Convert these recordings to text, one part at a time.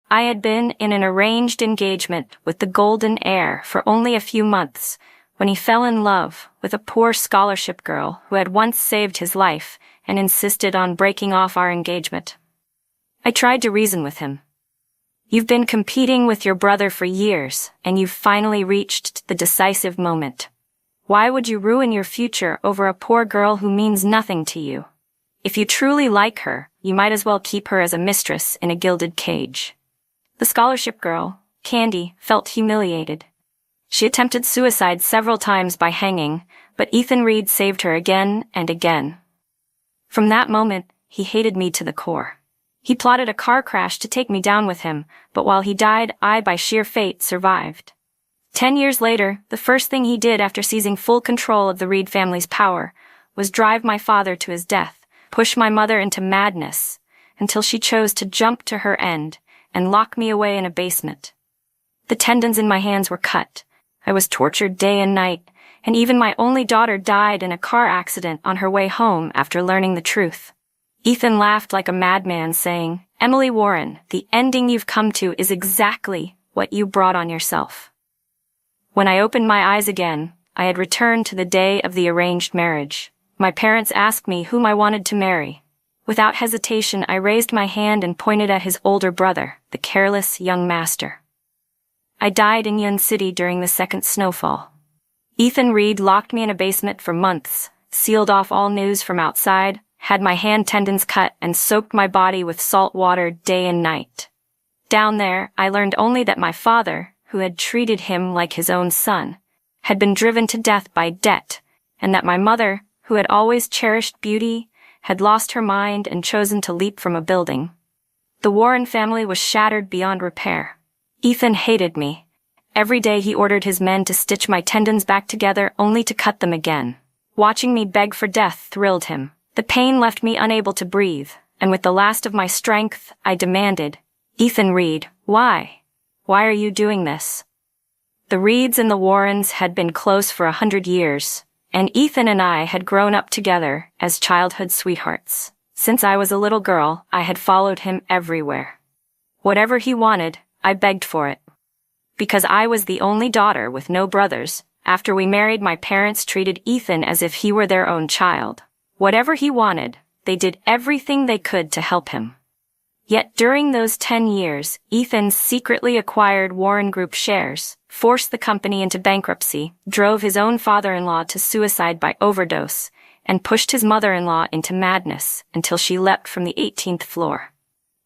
I had been in an arranged engagement with the golden heir for only a few months when he fell in love with a poor scholarship girl who had once saved his life and insisted on breaking off our engagement. I tried to reason with him. You've been competing with your brother for years, and you've finally reached the decisive moment. Why would you ruin your future over a poor girl who means nothing to you? If you truly like her, you might as well keep her as a mistress in a gilded cage. The scholarship girl, Candy, felt humiliated. She attempted suicide several times by hanging, but Ethan Reed saved her again and again. From that moment, he hated me to the core. He plotted a car crash to take me down with him, but while he died, I, by sheer fate, survived. 10 years later, the first thing he did after seizing full control of the Reed family's power was drive my father to his death, push my mother into madness, until she chose to jump to her end and lock me away in a basement. The tendons in my hands were cut. I was tortured day and night, and even my only daughter died in a car accident on her way home after learning the truth. Ethan laughed like a madman, saying, "Emily Warren, the ending you've come to is exactly what you brought on yourself." When I opened my eyes again, I had returned to the day of the arranged marriage. My parents asked me whom I wanted to marry. Without hesitation, I raised my hand and pointed at his older brother, the careless young master. I died in Yun City during the second snowfall. Ethan Reed locked me in a basement for months, sealed off all news from outside, had my hand tendons cut, and soaked my body with salt water day and night. Down there, I learned only that my father, who had treated him like his own son, had been driven to death by debt, and that my mother, who had always cherished beauty, had lost her mind and chosen to leap from a building. The Warren family was shattered beyond repair. Ethan hated me. Every day he ordered his men to stitch my tendons back together only to cut them again. Watching me beg for death thrilled him. The pain left me unable to breathe, and with the last of my strength, I demanded, "Ethan Reed, why? Why are you doing this?" The Reeds and the Warrens had been close for 100 years, and Ethan and I had grown up together as childhood sweethearts. Since I was a little girl, I had followed him everywhere. Whatever he wanted, I begged for it. Because I was the only daughter with no brothers, after we married, my parents treated Ethan as if he were their own child. Whatever he wanted, they did everything they could to help him. Yet during those 10 years, Ethan secretly acquired Warren Group shares, forced the company into bankruptcy, drove his own father-in-law to suicide by overdose, and pushed his mother-in-law into madness until she leapt from the 18th floor.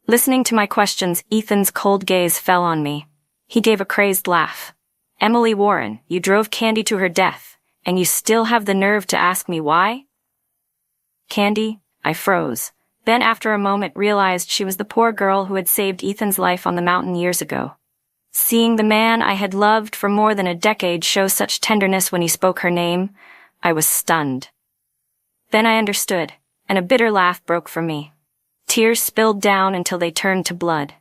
Listening to my questions, Ethan's cold gaze fell on me. He gave a crazed laugh. "Emily Warren, you drove Candy to her death, and you still have the nerve to ask me why?" "Candy?" I froze. Then after a moment realized she was the poor girl who had saved Ethan's life on the mountain years ago. Seeing the man I had loved for more than a decade show such tenderness when he spoke her name, I was stunned. Then I understood, and a bitter laugh broke from me. Tears spilled down until they turned to blood.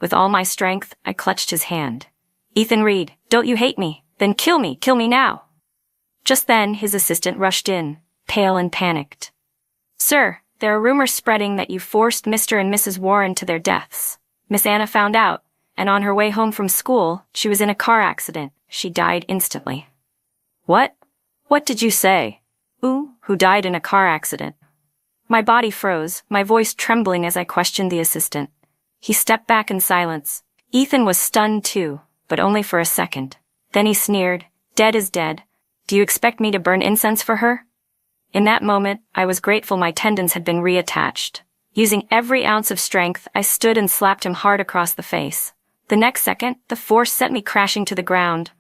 With all my strength, I clutched his hand. "Ethan Reed, don't you hate me? Then kill me now." Just then, his assistant rushed in, pale and panicked. "Sir, there are rumors spreading that you forced Mr. and Mrs. Warren to their deaths. Miss Anna found out, and on her way home from school, she was in a car accident. She died instantly." "What? What did you say?" Who died in a car accident?" My body froze, my voice trembling as I questioned the assistant. He stepped back in silence. Ethan was stunned too, but only for a second. Then he sneered, "Dead is dead. Do you expect me to burn incense for her?" In that moment, I was grateful my tendons had been reattached. Using every ounce of strength, I stood and slapped him hard across the face. The next second, the force sent me crashing to the ground.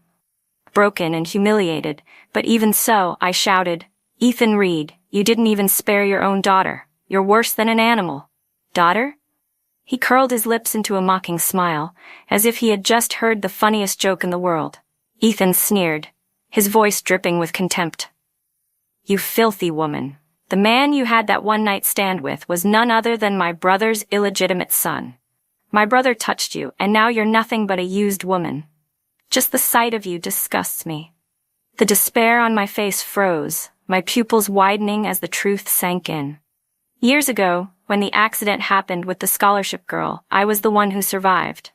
Broken and humiliated, but even so, I shouted, "Ethan Reed, you didn't even spare your own daughter. You're worse than an animal." "Daughter?" He curled his lips into a mocking smile, as if he had just heard the funniest joke in the world. Ethan sneered, his voice dripping with contempt. "You filthy woman. The man you had that one-night stand with was none other than my brother's illegitimate son. My brother touched you, and now you're nothing but a used woman. Just the sight of you disgusts me." The despair on my face froze, my pupils widening as the truth sank in. Years ago, when the accident happened with the scholarship girl, I was the one who survived.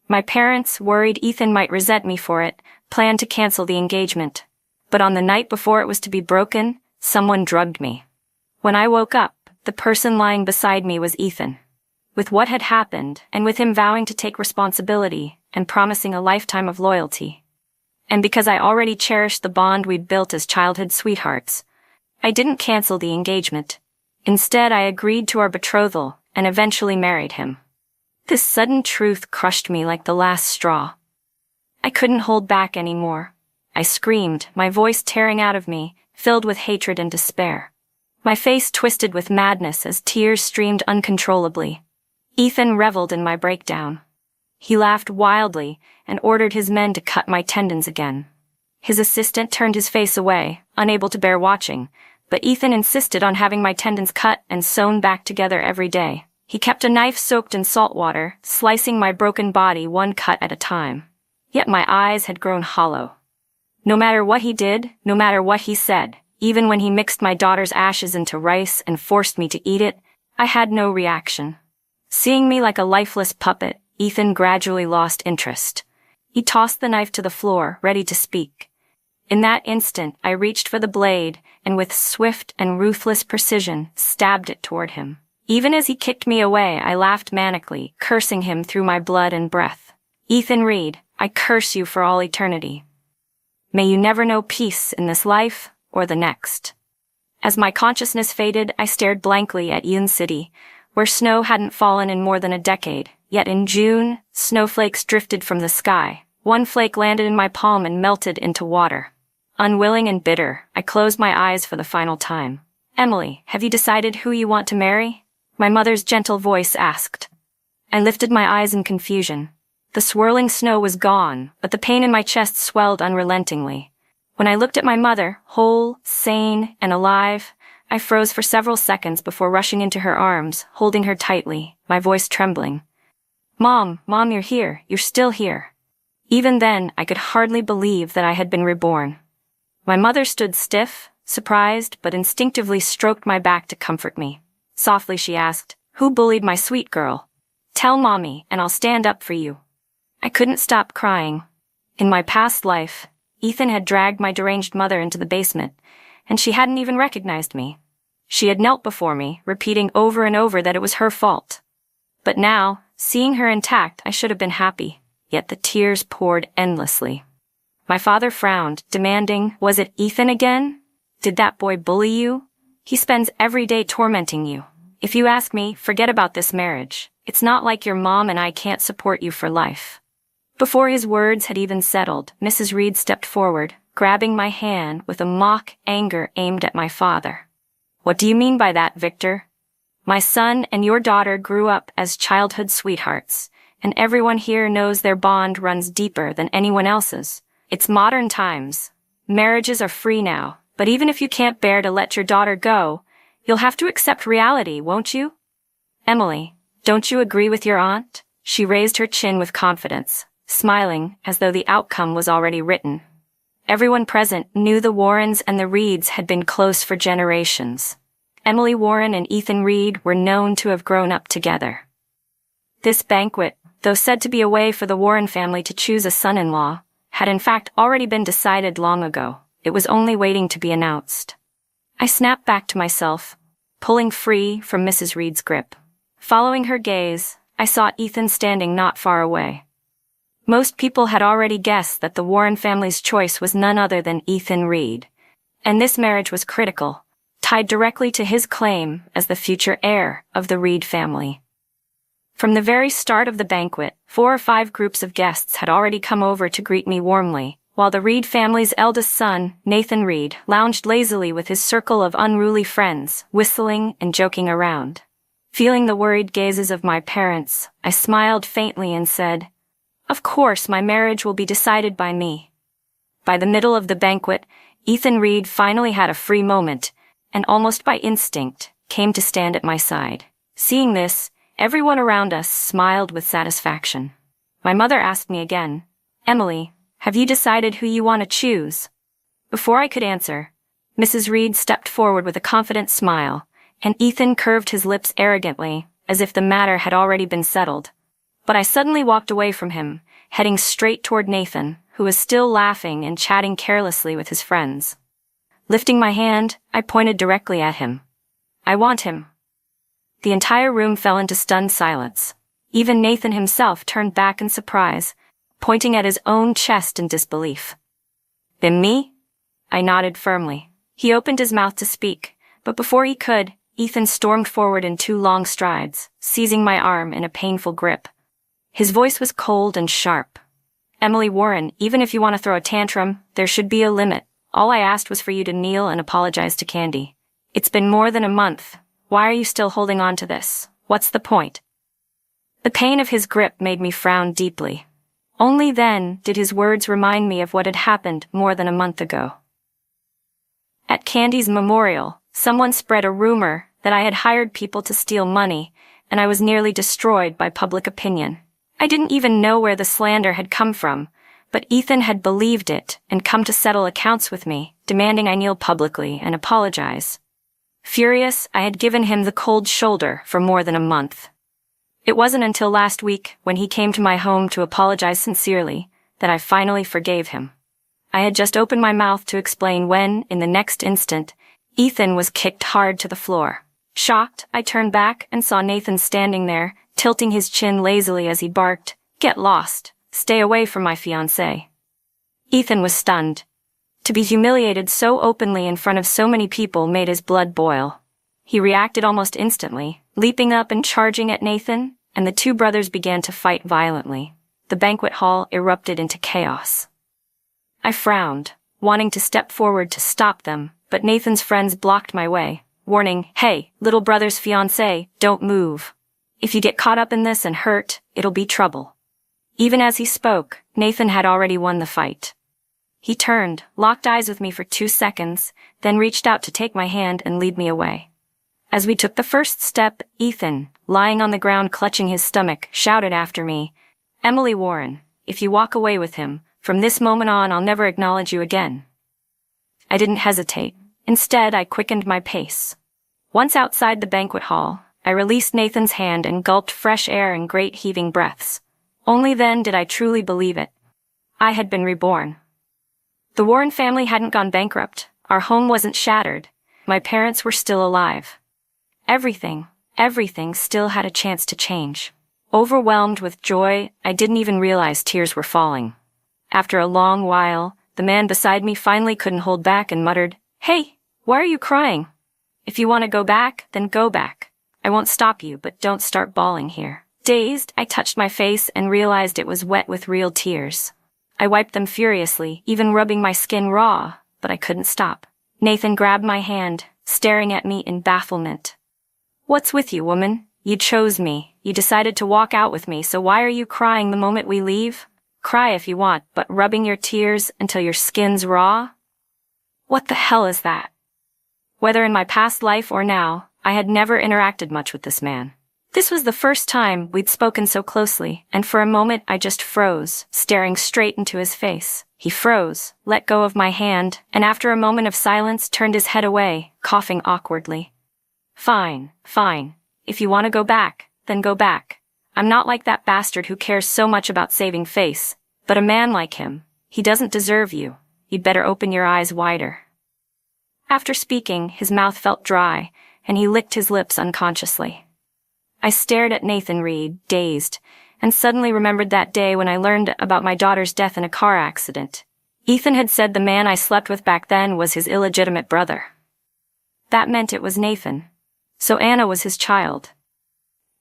My parents, worried Ethan might resent me for it, planned to cancel the engagement. But on the night before it was to be broken, someone drugged me. When I woke up, the person lying beside me was Ethan. With what had happened, and with him vowing to take responsibility and promising a lifetime of loyalty. And because I already cherished the bond we'd built as childhood sweethearts, I didn't cancel the engagement. Instead, I agreed to our betrothal and eventually married him. This sudden truth crushed me like the last straw. I couldn't hold back anymore. I screamed, my voice tearing out of me, filled with hatred and despair. My face twisted with madness as tears streamed uncontrollably. Ethan reveled in my breakdown. He laughed wildly and ordered his men to cut my tendons again. His assistant turned his face away, unable to bear watching, but Ethan insisted on having my tendons cut and sewn back together every day. He kept a knife soaked in salt water, slicing my broken body one cut at a time. Yet my eyes had grown hollow. No matter what he did, no matter what he said, even when he mixed my daughter's ashes into rice and forced me to eat it, I had no reaction. Seeing me like a lifeless puppet, Ethan gradually lost interest. He tossed the knife to the floor, ready to speak. In that instant, I reached for the blade and with swift and ruthless precision, stabbed it toward him. Even as he kicked me away, I laughed manically, cursing him through my blood and breath. Ethan Reed, I curse you for all eternity. May you never know peace in this life or the next. As my consciousness faded, I stared blankly at Ian City, where snow hadn't fallen in more than a decade. Yet in June, snowflakes drifted from the sky. One flake landed in my palm and melted into water. Unwilling and bitter, I closed my eyes for the final time. Emily, have you decided who you want to marry? My mother's gentle voice asked. I lifted my eyes in confusion. The swirling snow was gone, but the pain in my chest swelled unrelentingly. When I looked at my mother, whole, sane, and alive, I froze for several seconds before rushing into her arms, holding her tightly, my voice trembling. Mom, you're here. You're still here. Even then, I could hardly believe that I had been reborn. My mother stood stiff, surprised, but instinctively stroked my back to comfort me. Softly she asked, "Who bullied my sweet girl? Tell Mommy, and I'll stand up for you." I couldn't stop crying. In my past life, Ethan had dragged my deranged mother into the basement, and she hadn't even recognized me. She had knelt before me, repeating over and over that it was her fault. But now, seeing her intact, I should have been happy, yet the tears poured endlessly. My father frowned, demanding, "Was it Ethan again? Did that boy bully you? He spends every day tormenting you. If you ask me, forget about this marriage. It's not like your mom and I can't support you for life." Before his words had even settled, Mrs. Reed stepped forward, grabbing my hand with a mock anger aimed at my father. "What do you mean by that, Victor? My son and your daughter grew up as childhood sweethearts, and everyone here knows their bond runs deeper than anyone else's. It's modern times. Marriages are free now, but even if you can't bear to let your daughter go, you'll have to accept reality, won't you? Emily, don't you agree with your aunt?" She raised her chin with confidence, smiling as though the outcome was already written. Everyone present knew the Warrens and the Reeds had been close for generations. Emily Warren and Ethan Reed were known to have grown up together. This banquet, though said to be a way for the Warren family to choose a son-in-law, had in fact already been decided long ago. It was only waiting to be announced. I snapped back to myself, pulling free from Mrs. Reed's grip. Following her gaze, I saw Ethan standing not far away. Most people had already guessed that the Warren family's choice was none other than Ethan Reed, and this marriage was critical, tied directly to his claim as the future heir of the Reed family. From the very start of the banquet, 4 or 5 groups of guests had already come over to greet me warmly, while the Reed family's eldest son, Nathan Reed, lounged lazily with his circle of unruly friends, whistling and joking around. Feeling the worried gazes of my parents, I smiled faintly and said, "Of course my marriage will be decided by me." By the middle of the banquet, Ethan Reed finally had a free moment, and almost by instinct, came to stand at my side. Seeing this, everyone around us smiled with satisfaction. My mother asked me again, "Emily, have you decided who you want to choose?" Before I could answer, Mrs. Reed stepped forward with a confident smile, and Ethan curved his lips arrogantly, as if the matter had already been settled. But I suddenly walked away from him, heading straight toward Nathan, who was still laughing and chatting carelessly with his friends. Lifting my hand, I pointed directly at him. "I want him." The entire room fell into stunned silence. Even Nathan himself turned back in surprise, pointing at his own chest in disbelief. "Been me?" I nodded firmly. He opened his mouth to speak, but before he could, Ethan stormed forward in 2 long strides, seizing my arm in a painful grip. His voice was cold and sharp. "Emily Warren, even if you want to throw a tantrum, there should be a limit. All I asked was for you to kneel and apologize to Candy. It's been more than a month. Why are you still holding on to this? What's the point?" The pain of his grip made me frown deeply. Only then did his words remind me of what had happened more than a month ago. At Candy's memorial, someone spread a rumor that I had hired people to steal money, and I was nearly destroyed by public opinion. I didn't even know where the slander had come from, but Ethan had believed it and come to settle accounts with me, demanding I kneel publicly and apologize. Furious, I had given him the cold shoulder for more than a month. It wasn't until last week, when he came to my home to apologize sincerely, that I finally forgave him. I had just opened my mouth to explain when, in the next instant, Ethan was kicked hard to the floor. Shocked, I turned back and saw Nathan standing there, tilting his chin lazily as he barked, "Get lost. Stay away from my fiancé." Ethan was stunned. To be humiliated so openly in front of so many people made his blood boil. He reacted almost instantly, leaping up and charging at Nathan, and the 2 brothers began to fight violently. The banquet hall erupted into chaos. I frowned, wanting to step forward to stop them, but Nathan's friends blocked my way, warning, "Hey, little brother's fiancé, don't move. If you get caught up in this and hurt, it'll be trouble." Even as he spoke, Nathan had already won the fight. He turned, locked eyes with me for 2 seconds, then reached out to take my hand and lead me away. As we took the first step, Ethan, lying on the ground clutching his stomach, shouted after me, "Emily Warren, if you walk away with him, from this moment on I'll never acknowledge you again." I didn't hesitate. Instead, I quickened my pace. Once outside the banquet hall, I released Nathan's hand and gulped fresh air in great heaving breaths. Only then did I truly believe it. I had been reborn. The Warren family hadn't gone bankrupt. Our home wasn't shattered. My parents were still alive. Everything still had a chance to change. Overwhelmed with joy, I didn't even realize tears were falling. After a long while, the man beside me finally couldn't hold back and muttered, "Hey, why are you crying? If you want to go back, then go back. I won't stop you, but don't start bawling here." Dazed, I touched my face and realized it was wet with real tears. I wiped them furiously, even rubbing my skin raw, but I couldn't stop. Nathan grabbed my hand, staring at me in bafflement. "What's with you, woman? You chose me. You decided to walk out with me, so why are you crying the moment we leave? Cry if you want, but rubbing your tears until your skin's raw? What the hell is that?" Whether in my past life or now, I had never interacted much with this man. This was the first time we'd spoken so closely, and for a moment I just froze, staring straight into his face. He froze, let go of my hand, and after a moment of silence turned his head away, coughing awkwardly. Fine. If you want to go back, then go back. I'm not like that bastard who cares so much about saving face, but a man like him, he doesn't deserve you. You'd better open your eyes wider." After speaking, his mouth felt dry, and he licked his lips unconsciously. I stared at Nathan Reed, dazed, and suddenly remembered that day when I learned about my daughter's death in a car accident. Ethan had said the man I slept with back then was his illegitimate brother. That meant it was Nathan. So Anna was his child.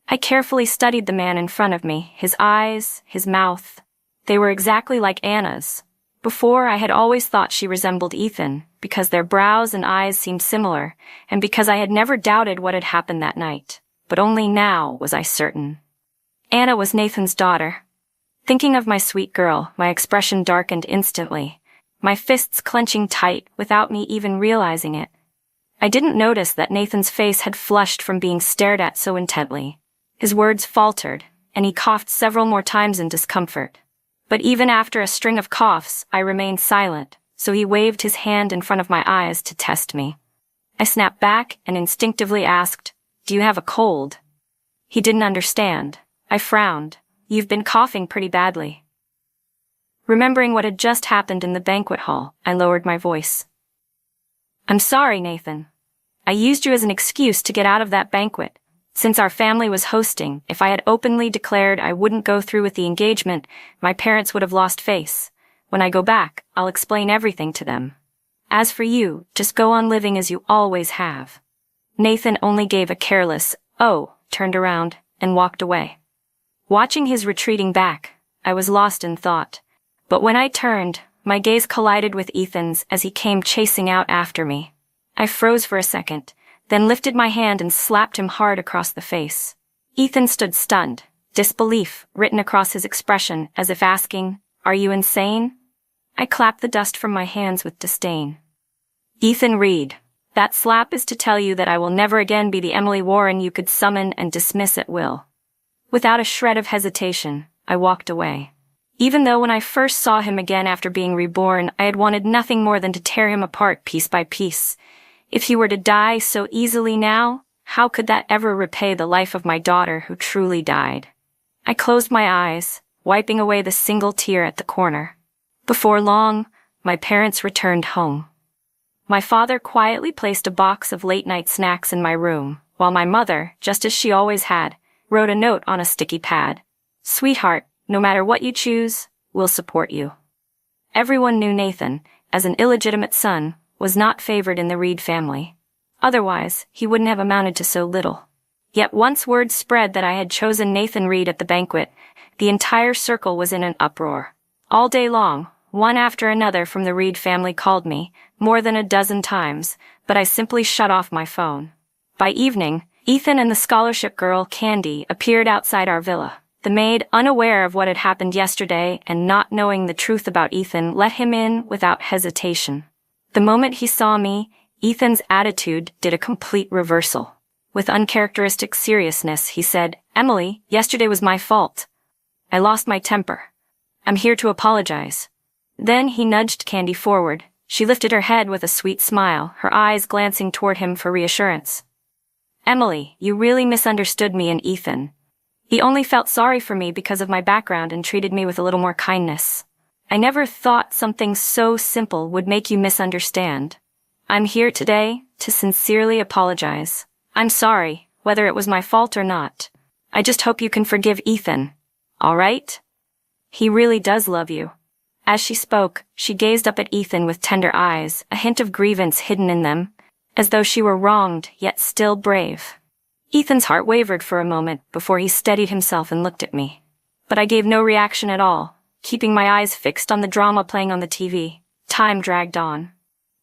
I carefully studied the man in front of me, his eyes, his mouth. They were exactly like Anna's. Before, I had always thought she resembled Ethan, because their brows and eyes seemed similar, and because I had never doubted what had happened that night. But only now was I certain. Anna was Nathan's daughter. Thinking of my sweet girl, my expression darkened instantly, my fists clenching tight without me even realizing it. I didn't notice that Nathan's face had flushed from being stared at so intently. His words faltered, and he coughed several more times in discomfort. But even after a string of coughs, I remained silent, so he waved his hand in front of my eyes to test me. I snapped back and instinctively asked, "Do you have a cold?" He didn't understand. I frowned. You've been coughing pretty badly." Remembering what had just happened in the banquet hall, I lowered my voice. "I'm sorry, Nathan. I used you as an excuse to get out of that banquet. Since our family was hosting, if I had openly declared I wouldn't go through with the engagement, my parents would have lost face. When I go back, I'll explain everything to them. As for you, just go on living as you always have." Nathan only gave a careless, "Oh," turned around, and walked away. Watching his retreating back, I was lost in thought. But when I turned, my gaze collided with Ethan's as he came chasing out after me. I froze for a second, then lifted my hand and slapped him hard across the face. Ethan stood stunned, disbelief written across his expression as if asking, "Are you insane?" I clapped the dust from my hands with disdain. "Ethan Reed, that slap is to tell you that I will never again be the Emily Warren you could summon and dismiss at will." Without a shred of hesitation, I walked away. Even though when I first saw him again after being reborn, I had wanted nothing more than to tear him apart piece by piece. If he were to die so easily now, how could that ever repay the life of my daughter who truly died? I closed my eyes, wiping away the single tear at the corner. Before long, my parents returned home. My father quietly placed a box of late-night snacks in my room, while my mother, just as she always had, wrote a note on a sticky pad. "Sweetheart, no matter what you choose, we'll support you." Everyone knew Nathan, as an illegitimate son, was not favored in the Reed family. Otherwise, he wouldn't have amounted to so little. Yet once word spread that I had chosen Nathan Reed at the banquet, the entire circle was in an uproar. All day long, one after another from the Reed family called me, more than a dozen times, but I simply shut off my phone. By evening, Ethan and the scholarship girl, Candy, appeared outside our villa. The maid, unaware of what had happened yesterday and not knowing the truth about Ethan, let him in without hesitation. The moment he saw me, Ethan's attitude did a complete reversal. With uncharacteristic seriousness, he said, "Emily, yesterday was my fault. I lost my temper. I'm here to apologize." Then he nudged Candy forward. She lifted her head with a sweet smile, her eyes glancing toward him for reassurance. "Emily, you really misunderstood me and Ethan. He only felt sorry for me because of my background and treated me with a little more kindness. I never thought something so simple would make you misunderstand. I'm here today to sincerely apologize. I'm sorry, whether it was my fault or not. I just hope you can forgive Ethan. All right? He really does love you." As she spoke, she gazed up at Ethan with tender eyes, a hint of grievance hidden in them, as though she were wronged, yet still brave. Ethan's heart wavered for a moment before he steadied himself and looked at me. But I gave no reaction at all, keeping my eyes fixed on the drama playing on the TV. Time dragged on.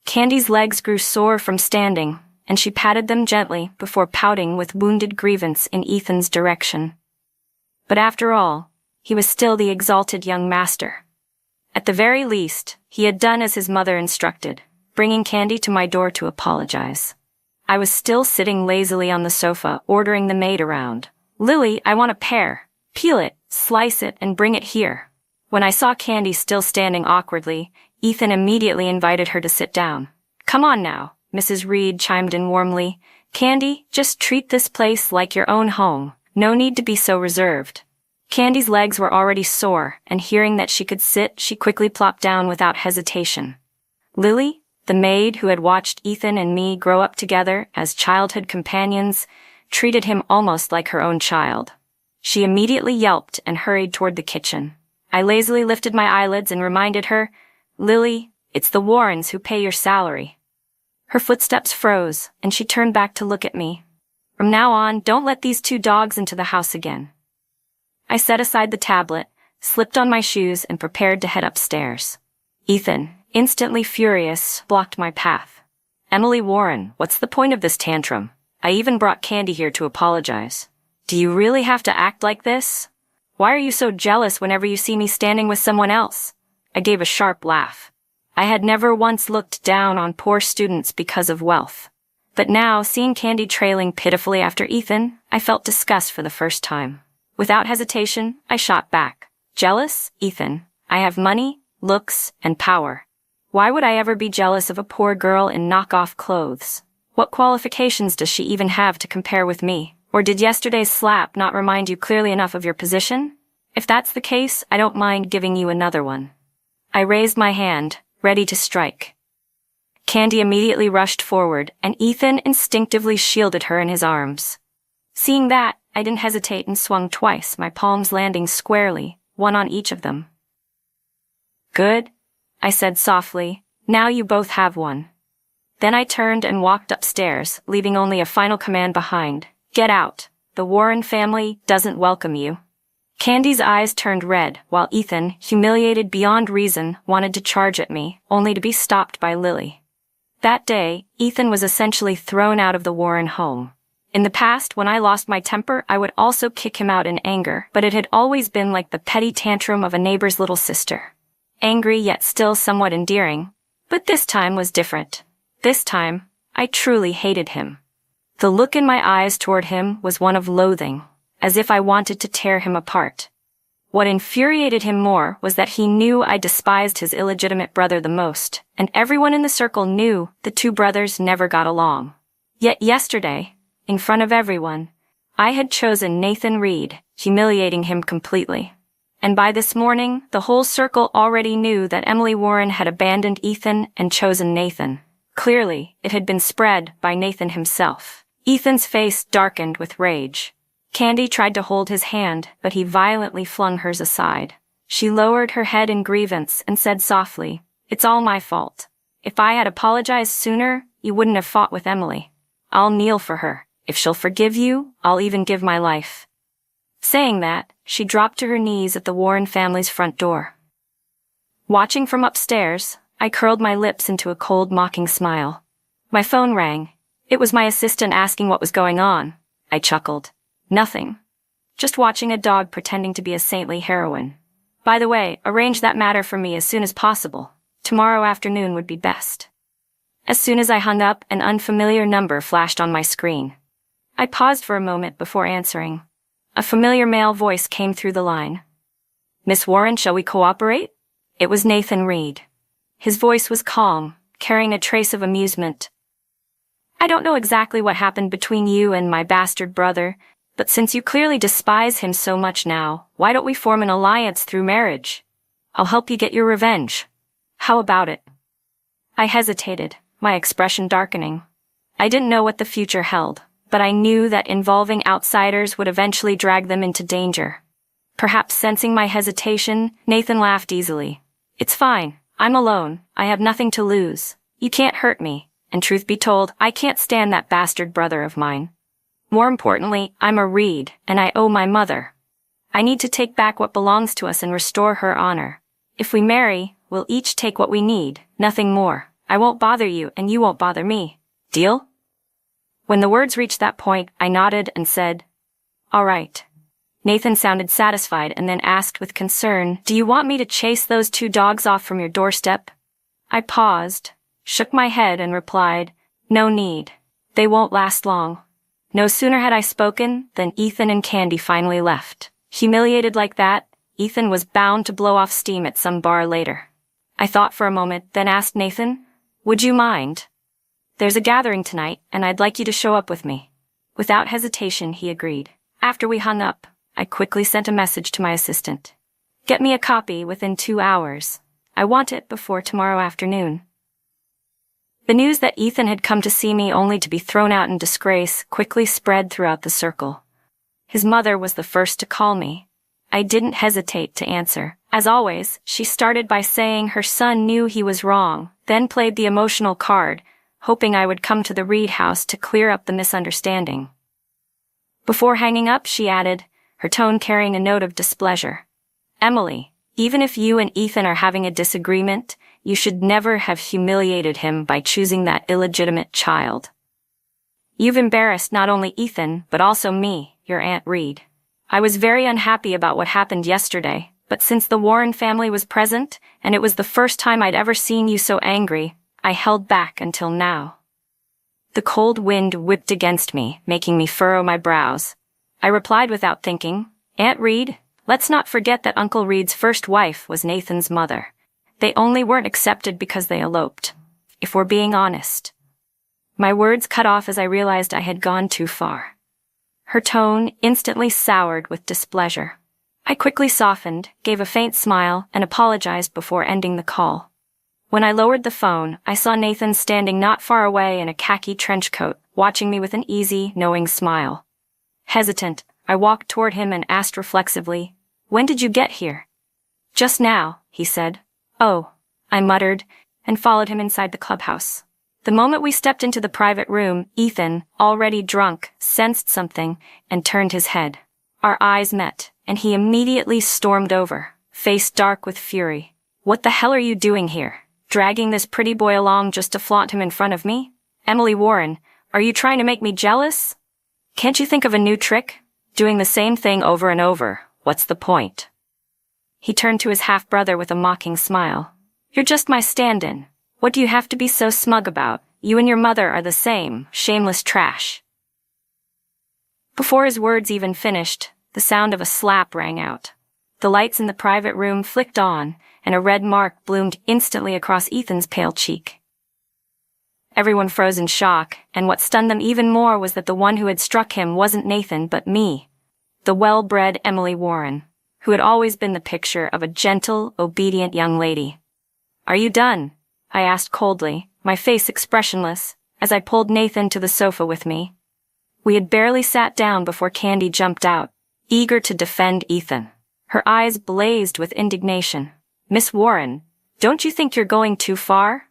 Candy's legs grew sore from standing, and she patted them gently before pouting with wounded grievance in Ethan's direction. But after all, he was still the exalted young master. At the very least, he had done as his mother instructed, bringing Candy to my door to apologize. I was still sitting lazily on the sofa, ordering the maid around. "Lily, I want a pear. Peel it, slice it, and bring it here." When I saw Candy still standing awkwardly, Ethan immediately invited her to sit down. "Come on now," Mrs. Reed chimed in warmly. "Candy, just treat this place like your own home. No need to be so reserved." Candy's legs were already sore, and hearing that she could sit, she quickly plopped down without hesitation. Lily, the maid who had watched Ethan and me grow up together as childhood companions, treated him almost like her own child. She immediately yelped and hurried toward the kitchen. I lazily lifted my eyelids and reminded her, "Lily, it's the Warrens who pay your salary." Her footsteps froze, and she turned back to look at me. "From now on, don't let these two dogs into the house again." I set aside the tablet, slipped on my shoes, and prepared to head upstairs. Ethan, instantly furious, blocked my path. "Emily Warren, what's the point of this tantrum? I even brought Candy here to apologize. Do you really have to act like this? Why are you so jealous whenever you see me standing with someone else?" I gave a sharp laugh. I had never once looked down on poor students because of wealth. But now, seeing Candy trailing pitifully after Ethan, I felt disgust for the first time. Without hesitation, I shot back. "Jealous, Ethan? I have money, looks, and power. Why would I ever be jealous of a poor girl in knockoff clothes? What qualifications does she even have to compare with me? Or did yesterday's slap not remind you clearly enough of your position? If that's the case, I don't mind giving you another one. I raised my hand, ready to strike. Candy immediately rushed forward, and Ethan instinctively shielded her in his arms. Seeing that, I didn't hesitate and swung twice, my palms landing squarely, one on each of them. Good, I said softly. Now you both have one. Then I turned and walked upstairs, leaving only a final command behind. Get out. The Warren family doesn't welcome you. Candy's eyes turned red, while Ethan, humiliated beyond reason, wanted to charge at me, only to be stopped by Lily. That day, Ethan was essentially thrown out of the Warren home. In the past, when I lost my temper, I would also kick him out in anger, but it had always been like the petty tantrum of a neighbor's little sister. Angry yet still somewhat endearing. But this time was different. This time, I truly hated him. The look in my eyes toward him was one of loathing, as if I wanted to tear him apart. What infuriated him more was that he knew I despised his illegitimate brother the most, and everyone in the circle knew the two brothers never got along. Yet yesterday, in front of everyone, I had chosen Nathan Reed, humiliating him completely. And by this morning, the whole circle already knew that Emily Warren had abandoned Ethan and chosen Nathan. Clearly, it had been spread by Nathan himself. Ethan's face darkened with rage. Candy tried to hold his hand, but he violently flung hers aside. She lowered her head in grievance and said softly, "It's all my fault. If I had apologized sooner, you wouldn't have fought with Emily. I'll kneel for her. If she'll forgive you, I'll even give my life." Saying that, she dropped to her knees at the Warren family's front door. Watching from upstairs, I curled my lips into a cold, mocking smile. My phone rang. It was my assistant asking what was going on. I chuckled. Nothing. Just watching a dog pretending to be a saintly heroine. By the way, arrange that matter for me as soon as possible. Tomorrow afternoon would be best. As soon as I hung up, an unfamiliar number flashed on my screen. I paused for a moment before answering. A familiar male voice came through the line. "Miss Warren, shall we cooperate?" It was Nathan Reed. His voice was calm, carrying a trace of amusement. "I don't know exactly what happened between you and my bastard brother, but since you clearly despise him so much now, why don't we form an alliance through marriage? I'll help you get your revenge. How about it?" I hesitated, my expression darkening. I didn't know what the future held, but I knew that involving outsiders would eventually drag them into danger. Perhaps sensing my hesitation, Nathan laughed easily. "It's fine. I'm alone. I have nothing to lose. You can't hurt me, and truth be told, I can't stand that bastard brother of mine. More importantly, I'm a Reed, and I owe my mother. I need to take back what belongs to us and restore her honor. If we marry, we'll each take what we need, nothing more. I won't bother you, and you won't bother me. Deal?" When the words reached that point, I nodded and said, "All right." Nathan sounded satisfied and then asked with concern, "Do you want me to chase those two dogs off from your doorstep?" I paused, shook my head and replied, "No need. They won't last long." No sooner had I spoken than Ethan and Candy finally left. Humiliated like that, Ethan was bound to blow off steam at some bar later. I thought for a moment, then asked Nathan, "Would you mind? There's a gathering tonight, and I'd like you to show up with me." Without hesitation, he agreed. After we hung up, I quickly sent a message to my assistant. "Get me a copy within 2 hours. I want it before tomorrow afternoon." The news that Ethan had come to see me only to be thrown out in disgrace quickly spread throughout the circle. His mother was the first to call me. I didn't hesitate to answer. As always, she started by saying her son knew he was wrong, then played the emotional card, hoping I would come to the Reed house to clear up the misunderstanding. Before hanging up, she added, her tone carrying a note of displeasure. "Emily, even if you and Ethan are having a disagreement, you should never have humiliated him by choosing that illegitimate child. You've embarrassed not only Ethan, but also me, your Aunt Reed. I was very unhappy about what happened yesterday, but since the Warren family was present, and it was the first time I'd ever seen you so angry, I held back until now." The cold wind whipped against me, making me furrow my brows. I replied without thinking, "Aunt Reed, let's not forget that Uncle Reed's first wife was Nathan's mother. They only weren't accepted because they eloped, if we're being honest." My words cut off as I realized I had gone too far. Her tone instantly soured with displeasure. I quickly softened, gave a faint smile, and apologized before ending the call. When I lowered the phone, I saw Nathan standing not far away in a khaki trench coat, watching me with an easy, knowing smile. Hesitant, I walked toward him and asked reflexively, "When did you get here?" "Just now," he said. "Oh," I muttered, and followed him inside the clubhouse. The moment we stepped into the private room, Ethan, already drunk, sensed something and turned his head. Our eyes met, and he immediately stormed over, face dark with fury. "What the hell are you doing here? Dragging this pretty boy along just to flaunt him in front of me? Emily Warren, are you trying to make me jealous? Can't you think of a new trick? Doing the same thing over and over, what's the point?" He turned to his half-brother with a mocking smile. "You're just my stand-in. What do you have to be so smug about? You and your mother are the same, shameless trash." Before his words even finished, the sound of a slap rang out. The lights in the private room flicked on, and a red mark bloomed instantly across Ethan's pale cheek. Everyone froze in shock, and what stunned them even more was that the one who had struck him wasn't Nathan but me, the well-bred Emily Warren, who had always been the picture of a gentle, obedient young lady. "Are you done?" I asked coldly, my face expressionless, as I pulled Nathan to the sofa with me. We had barely sat down before Candy jumped out, eager to defend Ethan. Her eyes blazed with indignation. "Miss Warren, don't you think you're going too far?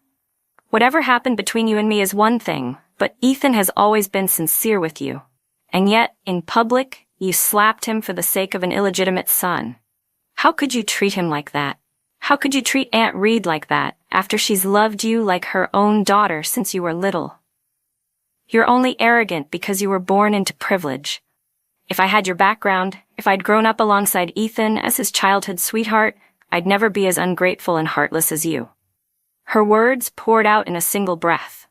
Whatever happened between you and me is one thing, but Ethan has always been sincere with you. And yet, in public, you slapped him for the sake of an illegitimate son. How could you treat him like that? How could you treat Aunt Reed like that, after she's loved you like her own daughter since you were little? You're only arrogant because you were born into privilege. If I had your background, if I'd grown up alongside Ethan as his childhood sweetheart, I'd never be as ungrateful and heartless as you." Her words poured out in a single breath.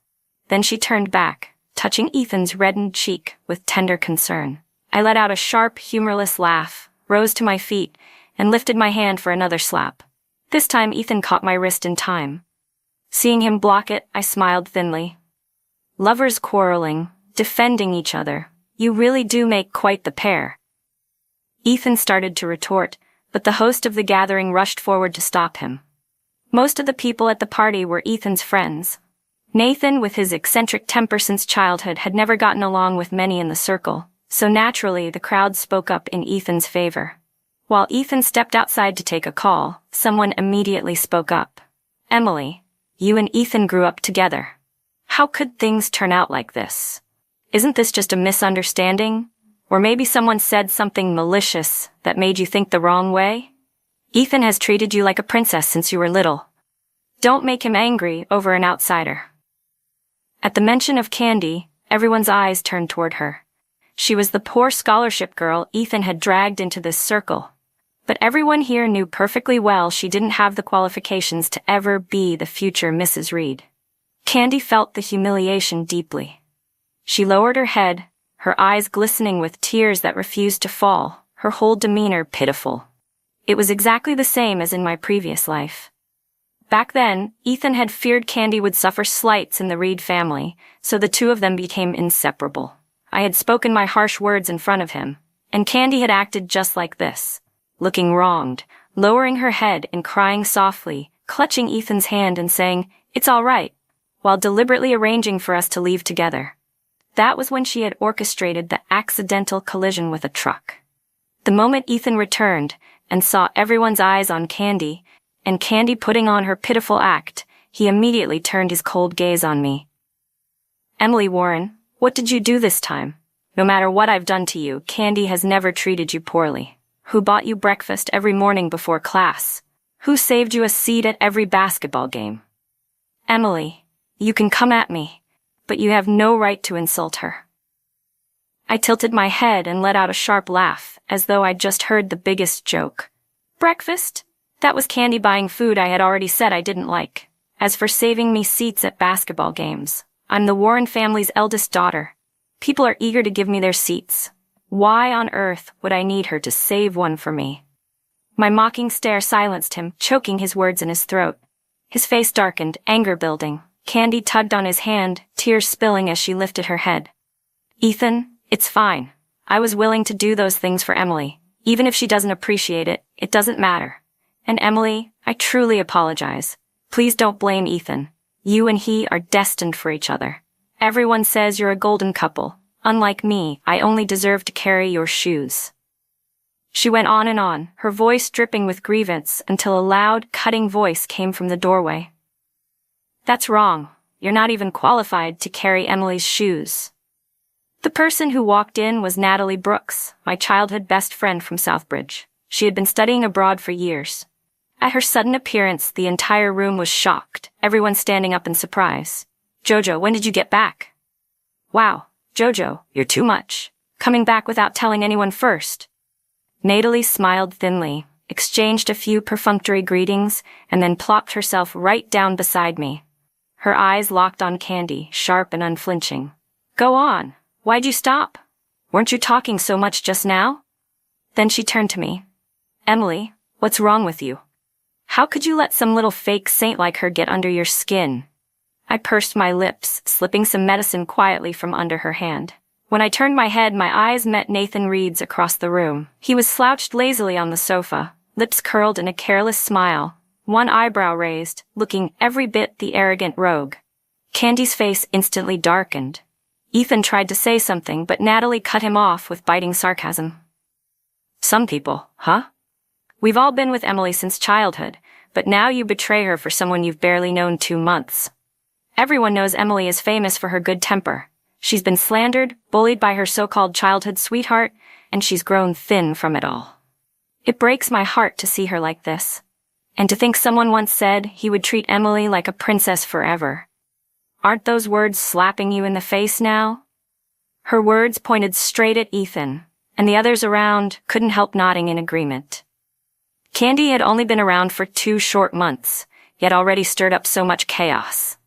Then she turned back, touching Ethan's reddened cheek with tender concern. I let out a sharp, humorless laugh, rose to my feet, and lifted my hand for another slap. This time Ethan caught my wrist in time. Seeing him block it, I smiled thinly. "Lovers quarreling, defending each other. You really do make quite the pair." Ethan started to retort, but the host of the gathering rushed forward to stop him. Most of the people at the party were Ethan's friends. Nathan, with his eccentric temper since childhood, had never gotten along with many in the circle, so naturally the crowd spoke up in Ethan's favor. While Ethan stepped outside to take a call, someone immediately spoke up. "Emily, you and Ethan grew up together. How could things turn out like this? Isn't this just a misunderstanding? Or maybe someone said something malicious that made you think the wrong way? Ethan has treated you like a princess since you were little. Don't make him angry over an outsider." At the mention of Candy, everyone's eyes turned toward her. She was the poor scholarship girl Ethan had dragged into this circle. But everyone here knew perfectly well she didn't have the qualifications to ever be the future Mrs. Reed. Candy felt the humiliation deeply. She lowered her head, her eyes glistening with tears that refused to fall, her whole demeanor pitiful. It was exactly the same as in my previous life. Back then, Ethan had feared Candy would suffer slights in the Reed family, so the two of them became inseparable. I had spoken my harsh words in front of him, and Candy had acted just like this, looking wronged, lowering her head and crying softly, clutching Ethan's hand and saying, "It's all right," while deliberately arranging for us to leave together. That was when she had orchestrated the accidental collision with a truck. The moment Ethan returned and saw everyone's eyes on Candy, and Candy putting on her pitiful act, he immediately turned his cold gaze on me. "Emily Warren, what did you do this time? No matter what I've done to you, Candy has never treated you poorly. Who bought you breakfast every morning before class? Who saved you a seat at every basketball game? Emily, you can come at me, but you have no right to insult her." I tilted my head and let out a sharp laugh, as though I'd just heard the biggest joke. "Breakfast? That was Candy buying food I had already said I didn't like. As for saving me seats at basketball games, I'm the Warren family's eldest daughter. People are eager to give me their seats. Why on earth would I need her to save one for me?" My mocking stare silenced him, choking his words in his throat. His face darkened, anger building. Candy tugged on his hand, tears spilling as she lifted her head. "Ethan, it's fine. I was willing to do those things for Emily. Even if she doesn't appreciate it, it doesn't matter. And Emily, I truly apologize. Please don't blame Ethan. You and he are destined for each other. Everyone says you're a golden couple. Unlike me, I only deserve to carry your shoes. She went on and on, her voice dripping with grievance until a loud, cutting voice came from the doorway. That's wrong. You're not even qualified to carry Emily's shoes. The person who walked in was Natalie Brooks, my childhood best friend from Southbridge. She had been studying abroad for years. At her sudden appearance, the entire room was shocked, everyone standing up in surprise. Jojo, when did you get back? Wow, Jojo, you're too much. Coming back without telling anyone first. Natalie smiled thinly, exchanged a few perfunctory greetings, and then plopped herself right down beside me. Her eyes locked on Candy, sharp and unflinching. Go on. Why'd you stop? Weren't you talking so much just now? Then she turned to me. Emily, what's wrong with you? How could you let some little fake saint like her get under your skin? I pursed my lips, slipping some medicine quietly from under her hand. When I turned my head, my eyes met Nathan Reed's across the room. He was slouched lazily on the sofa, lips curled in a careless smile, one eyebrow raised, looking every bit the arrogant rogue. Candy's face instantly darkened. Ethan tried to say something, but Natalie cut him off with biting sarcasm. Some people, huh? We've all been with Emily since childhood, but now you betray her for someone you've barely known 2 months. Everyone knows Emily is famous for her good temper. She's been slandered, bullied by her so-called childhood sweetheart, and she's grown thin from it all. It breaks my heart to see her like this. And to think someone once said he would treat Emily like a princess forever. Aren't those words slapping you in the face now? Her words pointed straight at Ethan, and the others around couldn't help nodding in agreement. Candy had only been around for 2 short months, yet already stirred up so much chaos.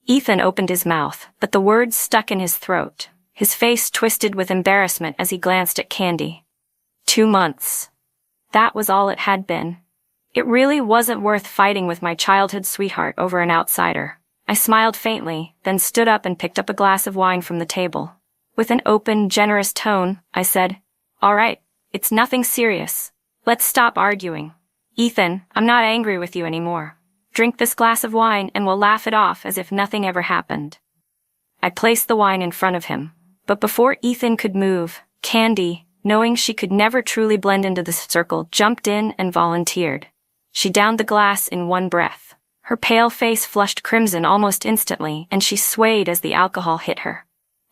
Ethan opened his mouth, but the words stuck in his throat. His face twisted with embarrassment as he glanced at Candy. 2 months. That was all it had been. It really wasn't worth fighting with my childhood sweetheart over an outsider. I smiled faintly, then stood up and picked up a glass of wine from the table. With an open, generous tone, I said, All right, it's nothing serious. Let's stop arguing. Ethan, I'm not angry with you anymore. Drink this glass of wine and we'll laugh it off as if nothing ever happened. I placed the wine in front of him, but before Ethan could move, Candy, knowing she could never truly blend into the circle, jumped in and volunteered. She downed the glass in one breath. Her pale face flushed crimson almost instantly, and she swayed as the alcohol hit her.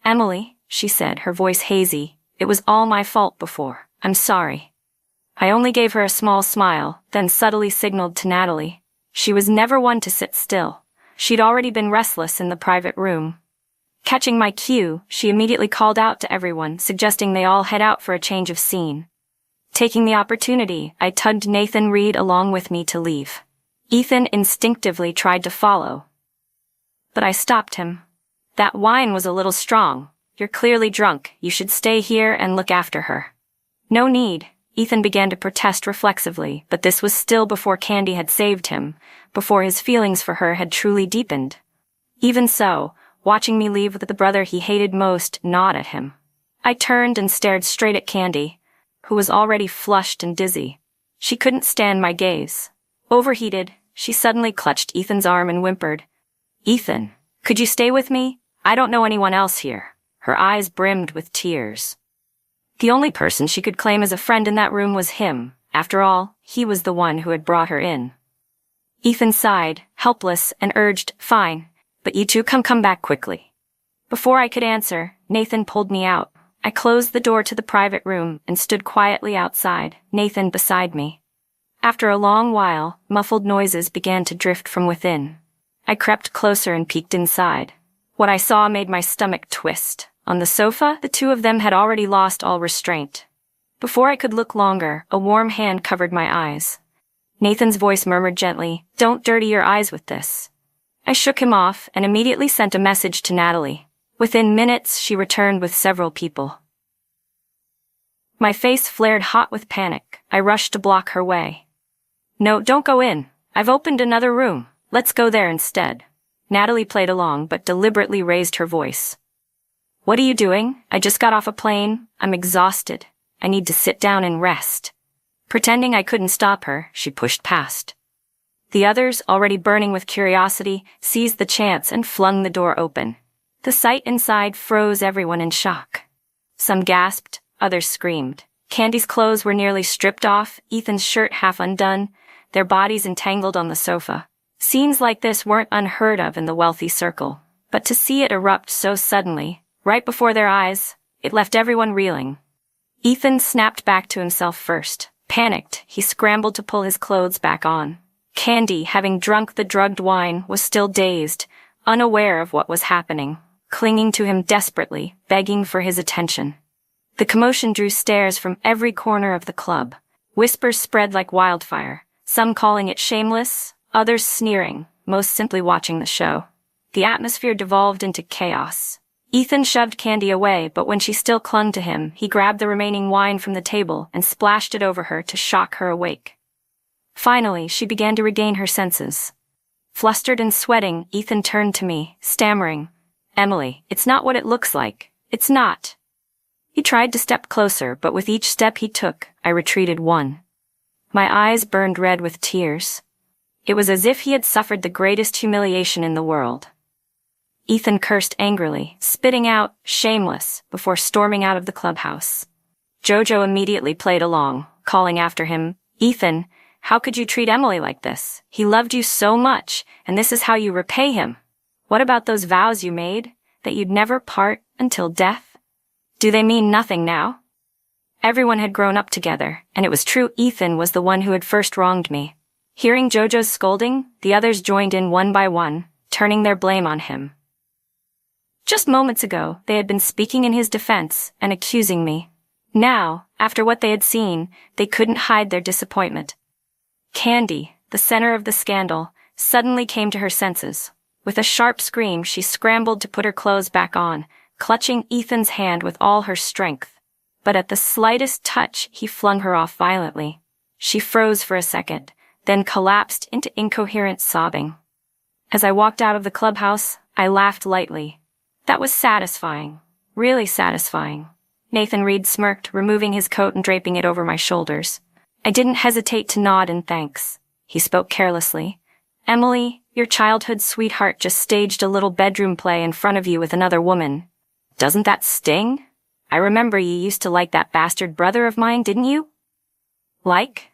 Emily, she said, her voice hazy, it was all my fault before. I'm sorry. I only gave her a small smile, then subtly signaled to Natalie. She was never one to sit still. She'd already been restless in the private room. Catching my cue, she immediately called out to everyone, suggesting they all head out for a change of scene. Taking the opportunity, I tugged Nathan Reed along with me to leave. Ethan instinctively tried to follow. But I stopped him. That wine was a little strong. You're clearly drunk. You should stay here and look after her. No need. Ethan began to protest reflexively, but this was still before Candy had saved him, before his feelings for her had truly deepened. Even so, watching me leave with the brother he hated most gnawed at him. I turned and stared straight at Candy, who was already flushed and dizzy. She couldn't stand my gaze. Overheated, she suddenly clutched Ethan's arm and whimpered, Ethan, could you stay with me? I don't know anyone else here. Her eyes brimmed with tears. The only person she could claim as a friend in that room was him. After all, he was the one who had brought her in. Ethan sighed, helpless, and urged, Fine, but you two come back quickly. Before I could answer, Nathan pulled me out. I closed the door to the private room and stood quietly outside, Nathan beside me. After a long while, muffled noises began to drift from within. I crept closer and peeked inside. What I saw made my stomach twist. On the sofa, the two of them had already lost all restraint. Before I could look longer, a warm hand covered my eyes. Nathan's voice murmured gently, Don't dirty your eyes with this. I shook him off and immediately sent a message to Natalie. Within minutes, she returned with several people. My face flared hot with panic. I rushed to block her way. No, don't go in. I've opened another room. Let's go there instead. Natalie played along, but deliberately raised her voice. What are you doing? I just got off a plane. I'm exhausted. I need to sit down and rest." Pretending I couldn't stop her, she pushed past. The others, already burning with curiosity, seized the chance and flung the door open. The sight inside froze everyone in shock. Some gasped, others screamed. Candy's clothes were nearly stripped off, Ethan's shirt half undone, their bodies entangled on the sofa. Scenes like this weren't unheard of in the wealthy circle, but to see it erupt so suddenly, right before their eyes, it left everyone reeling. Ethan snapped back to himself first. Panicked, he scrambled to pull his clothes back on. Candy, having drunk the drugged wine, was still dazed, unaware of what was happening, clinging to him desperately, begging for his attention. The commotion drew stares from every corner of the club. Whispers spread like wildfire, some calling it shameless, others sneering, most simply watching the show. The atmosphere devolved into chaos. Ethan shoved Candy away, but when she still clung to him, he grabbed the remaining wine from the table and splashed it over her to shock her awake. Finally, she began to regain her senses. Flustered and sweating, Ethan turned to me, stammering, "Emily, it's not what it looks like. It's not." He tried to step closer, but with each step he took, I retreated one. My eyes burned red with tears. It was as if he had suffered the greatest humiliation in the world. Ethan cursed angrily, spitting out, "Shameless," before storming out of the clubhouse. Jojo immediately played along, calling after him, "Ethan, how could you treat Emily like this? He loved you so much, and this is how you repay him. What about those vows you made, that you'd never part until death? Do they mean nothing now?" Everyone had grown up together, and it was true Ethan was the one who had first wronged me. Hearing Jojo's scolding, the others joined in one by one, turning their blame on him. Just moments ago, they had been speaking in his defense and accusing me. Now, after what they had seen, they couldn't hide their disappointment. Candy, the center of the scandal, suddenly came to her senses. With a sharp scream, she scrambled to put her clothes back on, clutching Ethan's hand with all her strength. But at the slightest touch, he flung her off violently. She froze for a second, then collapsed into incoherent sobbing. As I walked out of the clubhouse, I laughed lightly. That was satisfying. Really satisfying. Nathan Reed smirked, removing his coat and draping it over my shoulders. I didn't hesitate to nod in thanks. He spoke carelessly. "Emily, your childhood sweetheart just staged a little bedroom play in front of you with another woman. Doesn't that sting? I remember you used to like that bastard brother of mine, didn't you?" "Like?"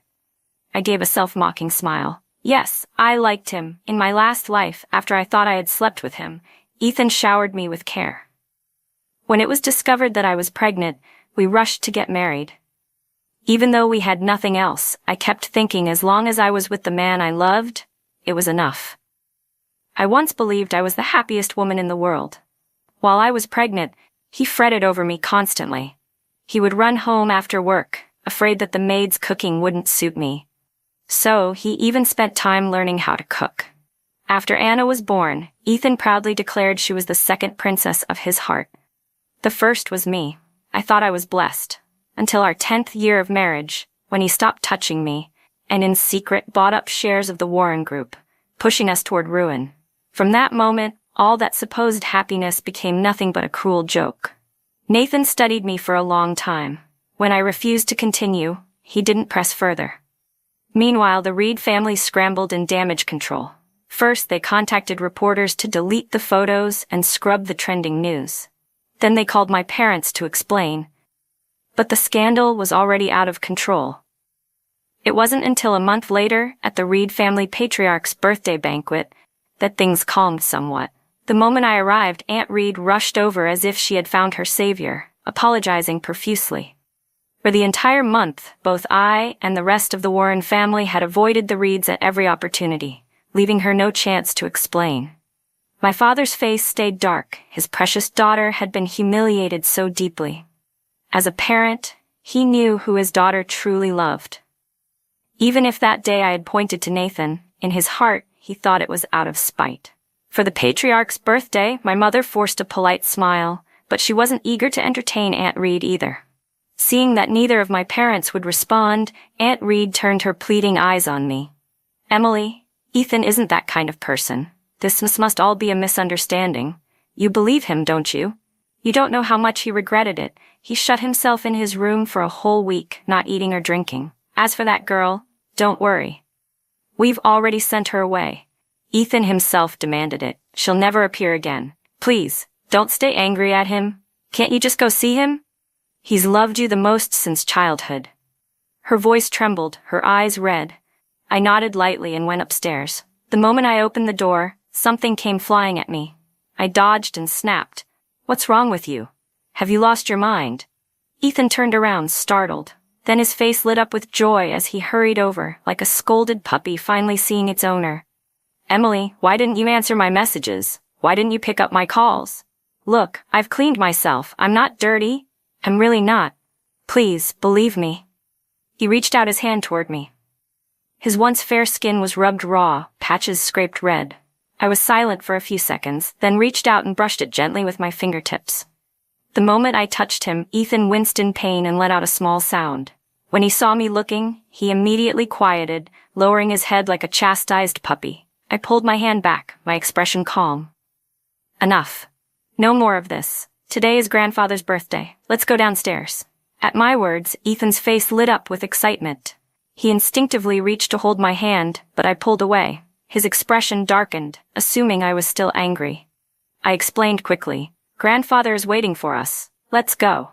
I gave a self-mocking smile. "Yes, I liked him. In my last life, after I thought I had slept with him, Ethan showered me with care. When it was discovered that I was pregnant, we rushed to get married. Even though we had nothing else, I kept thinking as long as I was with the man I loved, it was enough. I once believed I was the happiest woman in the world. While I was pregnant, he fretted over me constantly. He would run home after work, afraid that the maid's cooking wouldn't suit me. So he even spent time learning how to cook. After Anna was born, Ethan proudly declared she was the second princess of his heart. The first was me. I thought I was blessed. Until our 10th year of marriage, when he stopped touching me, and in secret bought up shares of the Warren Group, pushing us toward ruin. From that moment, all that supposed happiness became nothing but a cruel joke. Nathan studied me for a long time. When I refused to continue, he didn't press further. Meanwhile, the Reed family scrambled in damage control. First, they contacted reporters to delete the photos and scrub the trending news. Then they called my parents to explain. But the scandal was already out of control. It wasn't until a month later, at the Reed family patriarch's birthday banquet, that things calmed somewhat. The moment I arrived, Aunt Reed rushed over as if she had found her savior, apologizing profusely. For the entire month, both I and the rest of the Warren family had avoided the Reeds at every opportunity, leaving her no chance to explain. My father's face stayed dark. His precious daughter had been humiliated so deeply. As a parent, he knew who his daughter truly loved. Even if that day I had pointed to Nathan, in his heart, he thought it was out of spite. For the patriarch's birthday, my mother forced a polite smile, but she wasn't eager to entertain Aunt Reed either. Seeing that neither of my parents would respond, Aunt Reed turned her pleading eyes on me. "Emily, Ethan isn't that kind of person. This must all be a misunderstanding. You believe him, don't you? You don't know how much he regretted it. He shut himself in his room for a whole week, not eating or drinking. As for that girl, don't worry. We've already sent her away. Ethan himself demanded it. She'll never appear again. Please, don't stay angry at him. Can't you just go see him? He's loved you the most since childhood. Her voice trembled, her eyes red. I nodded lightly and went upstairs. The moment I opened the door, something came flying at me. I dodged and snapped. What's wrong with you? Have you lost your mind? Ethan turned around, startled. Then his face lit up with joy as he hurried over, like a scolded puppy finally seeing its owner. Emily, why didn't you answer my messages? Why didn't you pick up my calls? Look, I've cleaned myself. I'm not dirty. I'm really not. Please, believe me. He reached out his hand toward me. His once fair skin was rubbed raw, patches scraped red. I was silent for a few seconds, then reached out and brushed it gently with my fingertips. The moment I touched him, Ethan winced in pain and let out a small sound. When he saw me looking, he immediately quieted, lowering his head like a chastised puppy. I pulled my hand back, my expression calm. Enough. No more of this. Today is grandfather's birthday. Let's go downstairs. At my words, Ethan's face lit up with excitement. He instinctively reached to hold my hand, but I pulled away. His expression darkened, assuming I was still angry. I explained quickly. Grandfather is waiting for us. Let's go.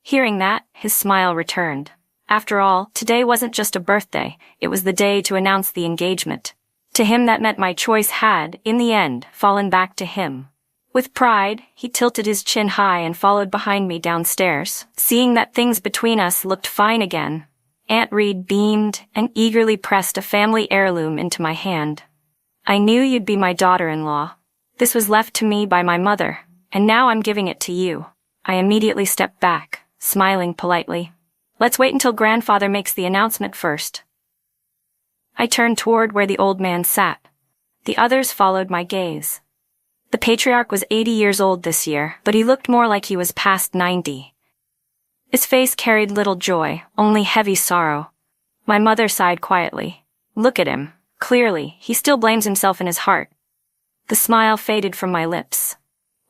Hearing that, his smile returned. After all, today wasn't just a birthday, it was the day to announce the engagement. To him that meant my choice had, in the end, fallen back to him. With pride, he tilted his chin high and followed behind me downstairs. Seeing that things between us looked fine again, Aunt Reed beamed and eagerly pressed a family heirloom into my hand. I knew you'd be my daughter-in-law. This was left to me by my mother, and now I'm giving it to you. I immediately stepped back, smiling politely. Let's wait until grandfather makes the announcement first. I turned toward where the old man sat. The others followed my gaze. The patriarch was 80 years old this year, but he looked more like he was past 90. His face carried little joy, only heavy sorrow. My mother sighed quietly. Look at him. Clearly, he still blames himself in his heart. The smile faded from my lips.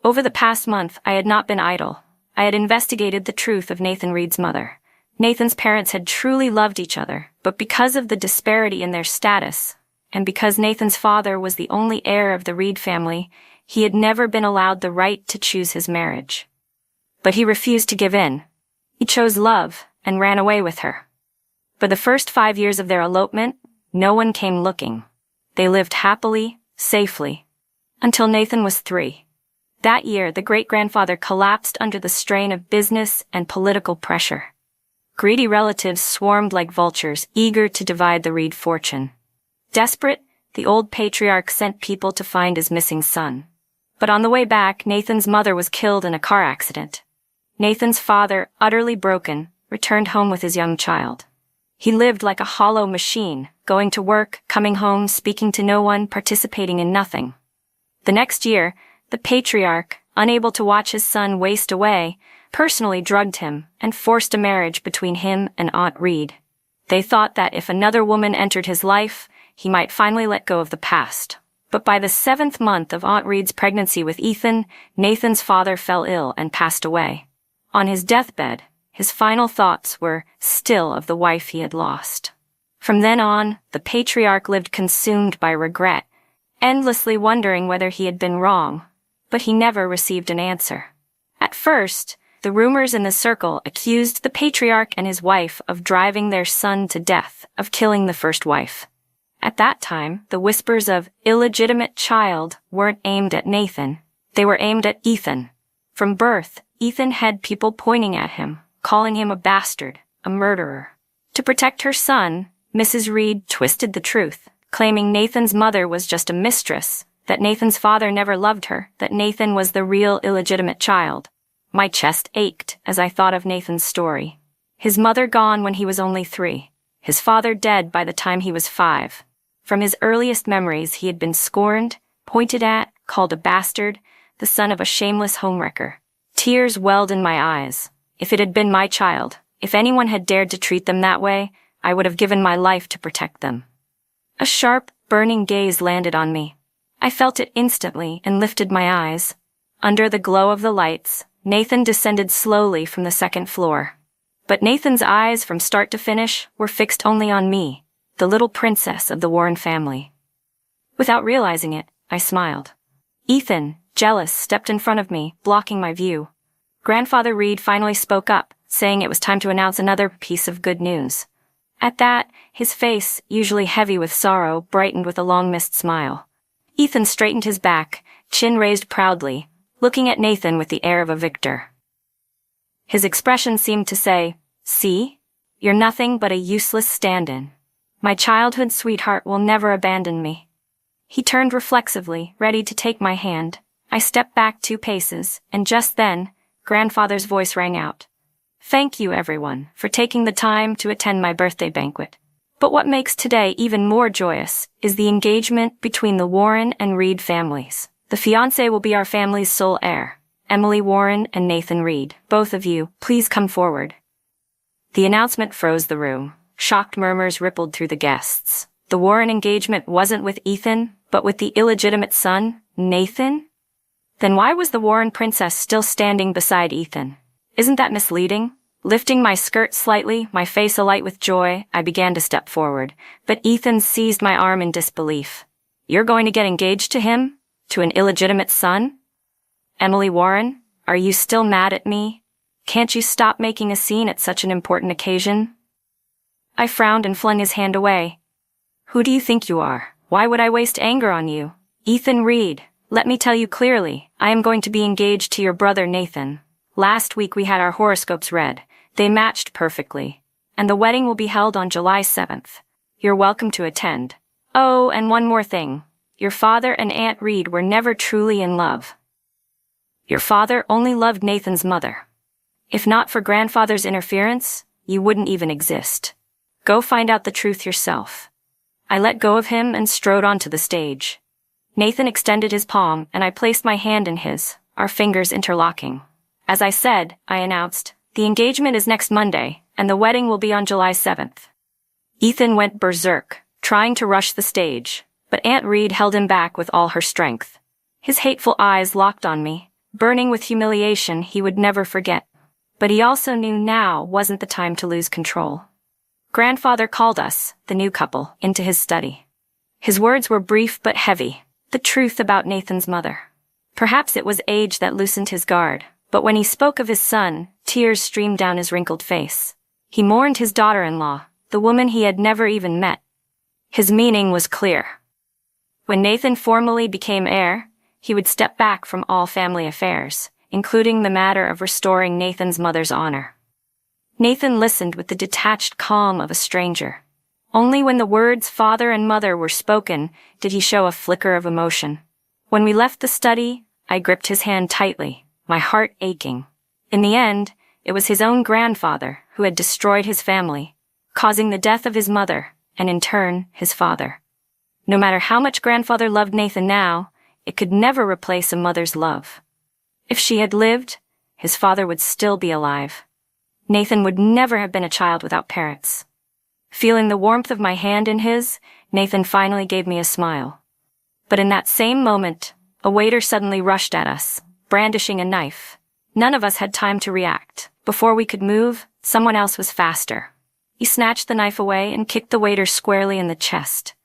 Over the past month, I had not been idle. I had investigated the truth of Nathan Reed's mother. Nathan's parents had truly loved each other, but because of the disparity in their status, and because Nathan's father was the only heir of the Reed family, he had never been allowed the right to choose his marriage. But he refused to give in. He chose love and ran away with her. For the first 5 years of their elopement, no one came looking. They lived happily, safely, until Nathan was 3. That year, the great-grandfather collapsed under the strain of business and political pressure. Greedy relatives swarmed like vultures, eager to divide the Reed fortune. Desperate, the old patriarch sent people to find his missing son. But on the way back, Nathan's mother was killed in a car accident. Nathan's father, utterly broken, returned home with his young child. He lived like a hollow machine, going to work, coming home, speaking to no one, participating in nothing. The next year, the patriarch, unable to watch his son waste away, personally drugged him and forced a marriage between him and Aunt Reed. They thought that if another woman entered his life, he might finally let go of the past. But by the 7th month of Aunt Reed's pregnancy with Ethan, Nathan's father fell ill and passed away. On his deathbed, his final thoughts were still of the wife he had lost. From then on, the patriarch lived consumed by regret, endlessly wondering whether he had been wrong, but he never received an answer. At first, the rumors in the circle accused the patriarch and his wife of driving their son to death, of killing the first wife. At that time, the whispers of illegitimate child weren't aimed at Nathan. They were aimed at Ethan. From birth, Ethan had people pointing at him, calling him a bastard, a murderer. To protect her son, Mrs. Reed twisted the truth, claiming Nathan's mother was just a mistress, that Nathan's father never loved her, that Nathan was the real illegitimate child. My chest ached as I thought of Nathan's story. His mother gone when he was only 3. His father dead by the time he was 5. From his earliest memories he had been scorned, pointed at, called a bastard, the son of a shameless homewrecker. Tears welled in my eyes. If it had been my child, if anyone had dared to treat them that way, I would have given my life to protect them. A sharp, burning gaze landed on me. I felt it instantly and lifted my eyes. Under the glow of the lights, Nathan descended slowly from the second floor. But Nathan's eyes from start to finish were fixed only on me, the little princess of the Warren family. Without realizing it, I smiled. Ethan, jealous, stepped in front of me, blocking my view. Grandfather Reed finally spoke up, saying it was time to announce another piece of good news. At that, his face, usually heavy with sorrow, brightened with a long-missed smile. Ethan straightened his back, chin raised proudly, looking at Nathan with the air of a victor. His expression seemed to say, "See? You're nothing but a useless stand-in. My childhood sweetheart will never abandon me." He turned reflexively, ready to take my hand. I stepped back 2 paces, and just then, Grandfather's voice rang out. "Thank you, everyone, for taking the time to attend my birthday banquet. But what makes today even more joyous is the engagement between the Warren and Reed families. The fiancé will be our family's sole heir, Emily Warren and Nathan Reed. Both of you, please come forward." The announcement froze the room. Shocked murmurs rippled through the guests. The Warren engagement wasn't with Ethan, but with the illegitimate son, Nathan? Then why was the Warren princess still standing beside Ethan? Isn't that misleading? Lifting my skirt slightly, my face alight with joy, I began to step forward, but Ethan seized my arm in disbelief. "You're going to get engaged to him? To an illegitimate son? Emily Warren, are you still mad at me? Can't you stop making a scene at such an important occasion?" I frowned and flung his hand away. "Who do you think you are? Why would I waste anger on you? Ethan Reed, let me tell you clearly, I am going to be engaged to your brother Nathan. Last week we had our horoscopes read. They matched perfectly. And the wedding will be held on July 7th. You're welcome to attend. Oh, and one more thing. Your father and Aunt Reed were never truly in love. Your father only loved Nathan's mother. If not for grandfather's interference, you wouldn't even exist. Go find out the truth yourself." I let go of him and strode onto the stage. Nathan extended his palm, and I placed my hand in his, our fingers interlocking. "As I said," I announced, "the engagement is next Monday, and the wedding will be on July 7th. Ethan went berserk, trying to rush the stage, but Aunt Reed held him back with all her strength. His hateful eyes locked on me, burning with humiliation he would never forget. But he also knew now wasn't the time to lose control. Grandfather called us, the new couple, into his study. His words were brief but heavy, the truth about Nathan's mother. Perhaps it was age that loosened his guard, but when he spoke of his son, tears streamed down his wrinkled face. He mourned his daughter-in-law, the woman he had never even met. His meaning was clear. When Nathan formally became heir, he would step back from all family affairs, including the matter of restoring Nathan's mother's honor. Nathan listened with the detached calm of a stranger. Only when the words father and mother were spoken did he show a flicker of emotion. When we left the study, I gripped his hand tightly, my heart aching. In the end, it was his own grandfather who had destroyed his family, causing the death of his mother, and in turn, his father. No matter how much grandfather loved Nathan now, it could never replace a mother's love. If she had lived, his father would still be alive. Nathan would never have been a child without parents. Feeling the warmth of my hand in his, Nathan finally gave me a smile. But in that same moment, a waiter suddenly rushed at us, brandishing a knife. None of us had time to react. Before we could move, someone else was faster. He snatched the knife away and kicked the waiter squarely in the chest.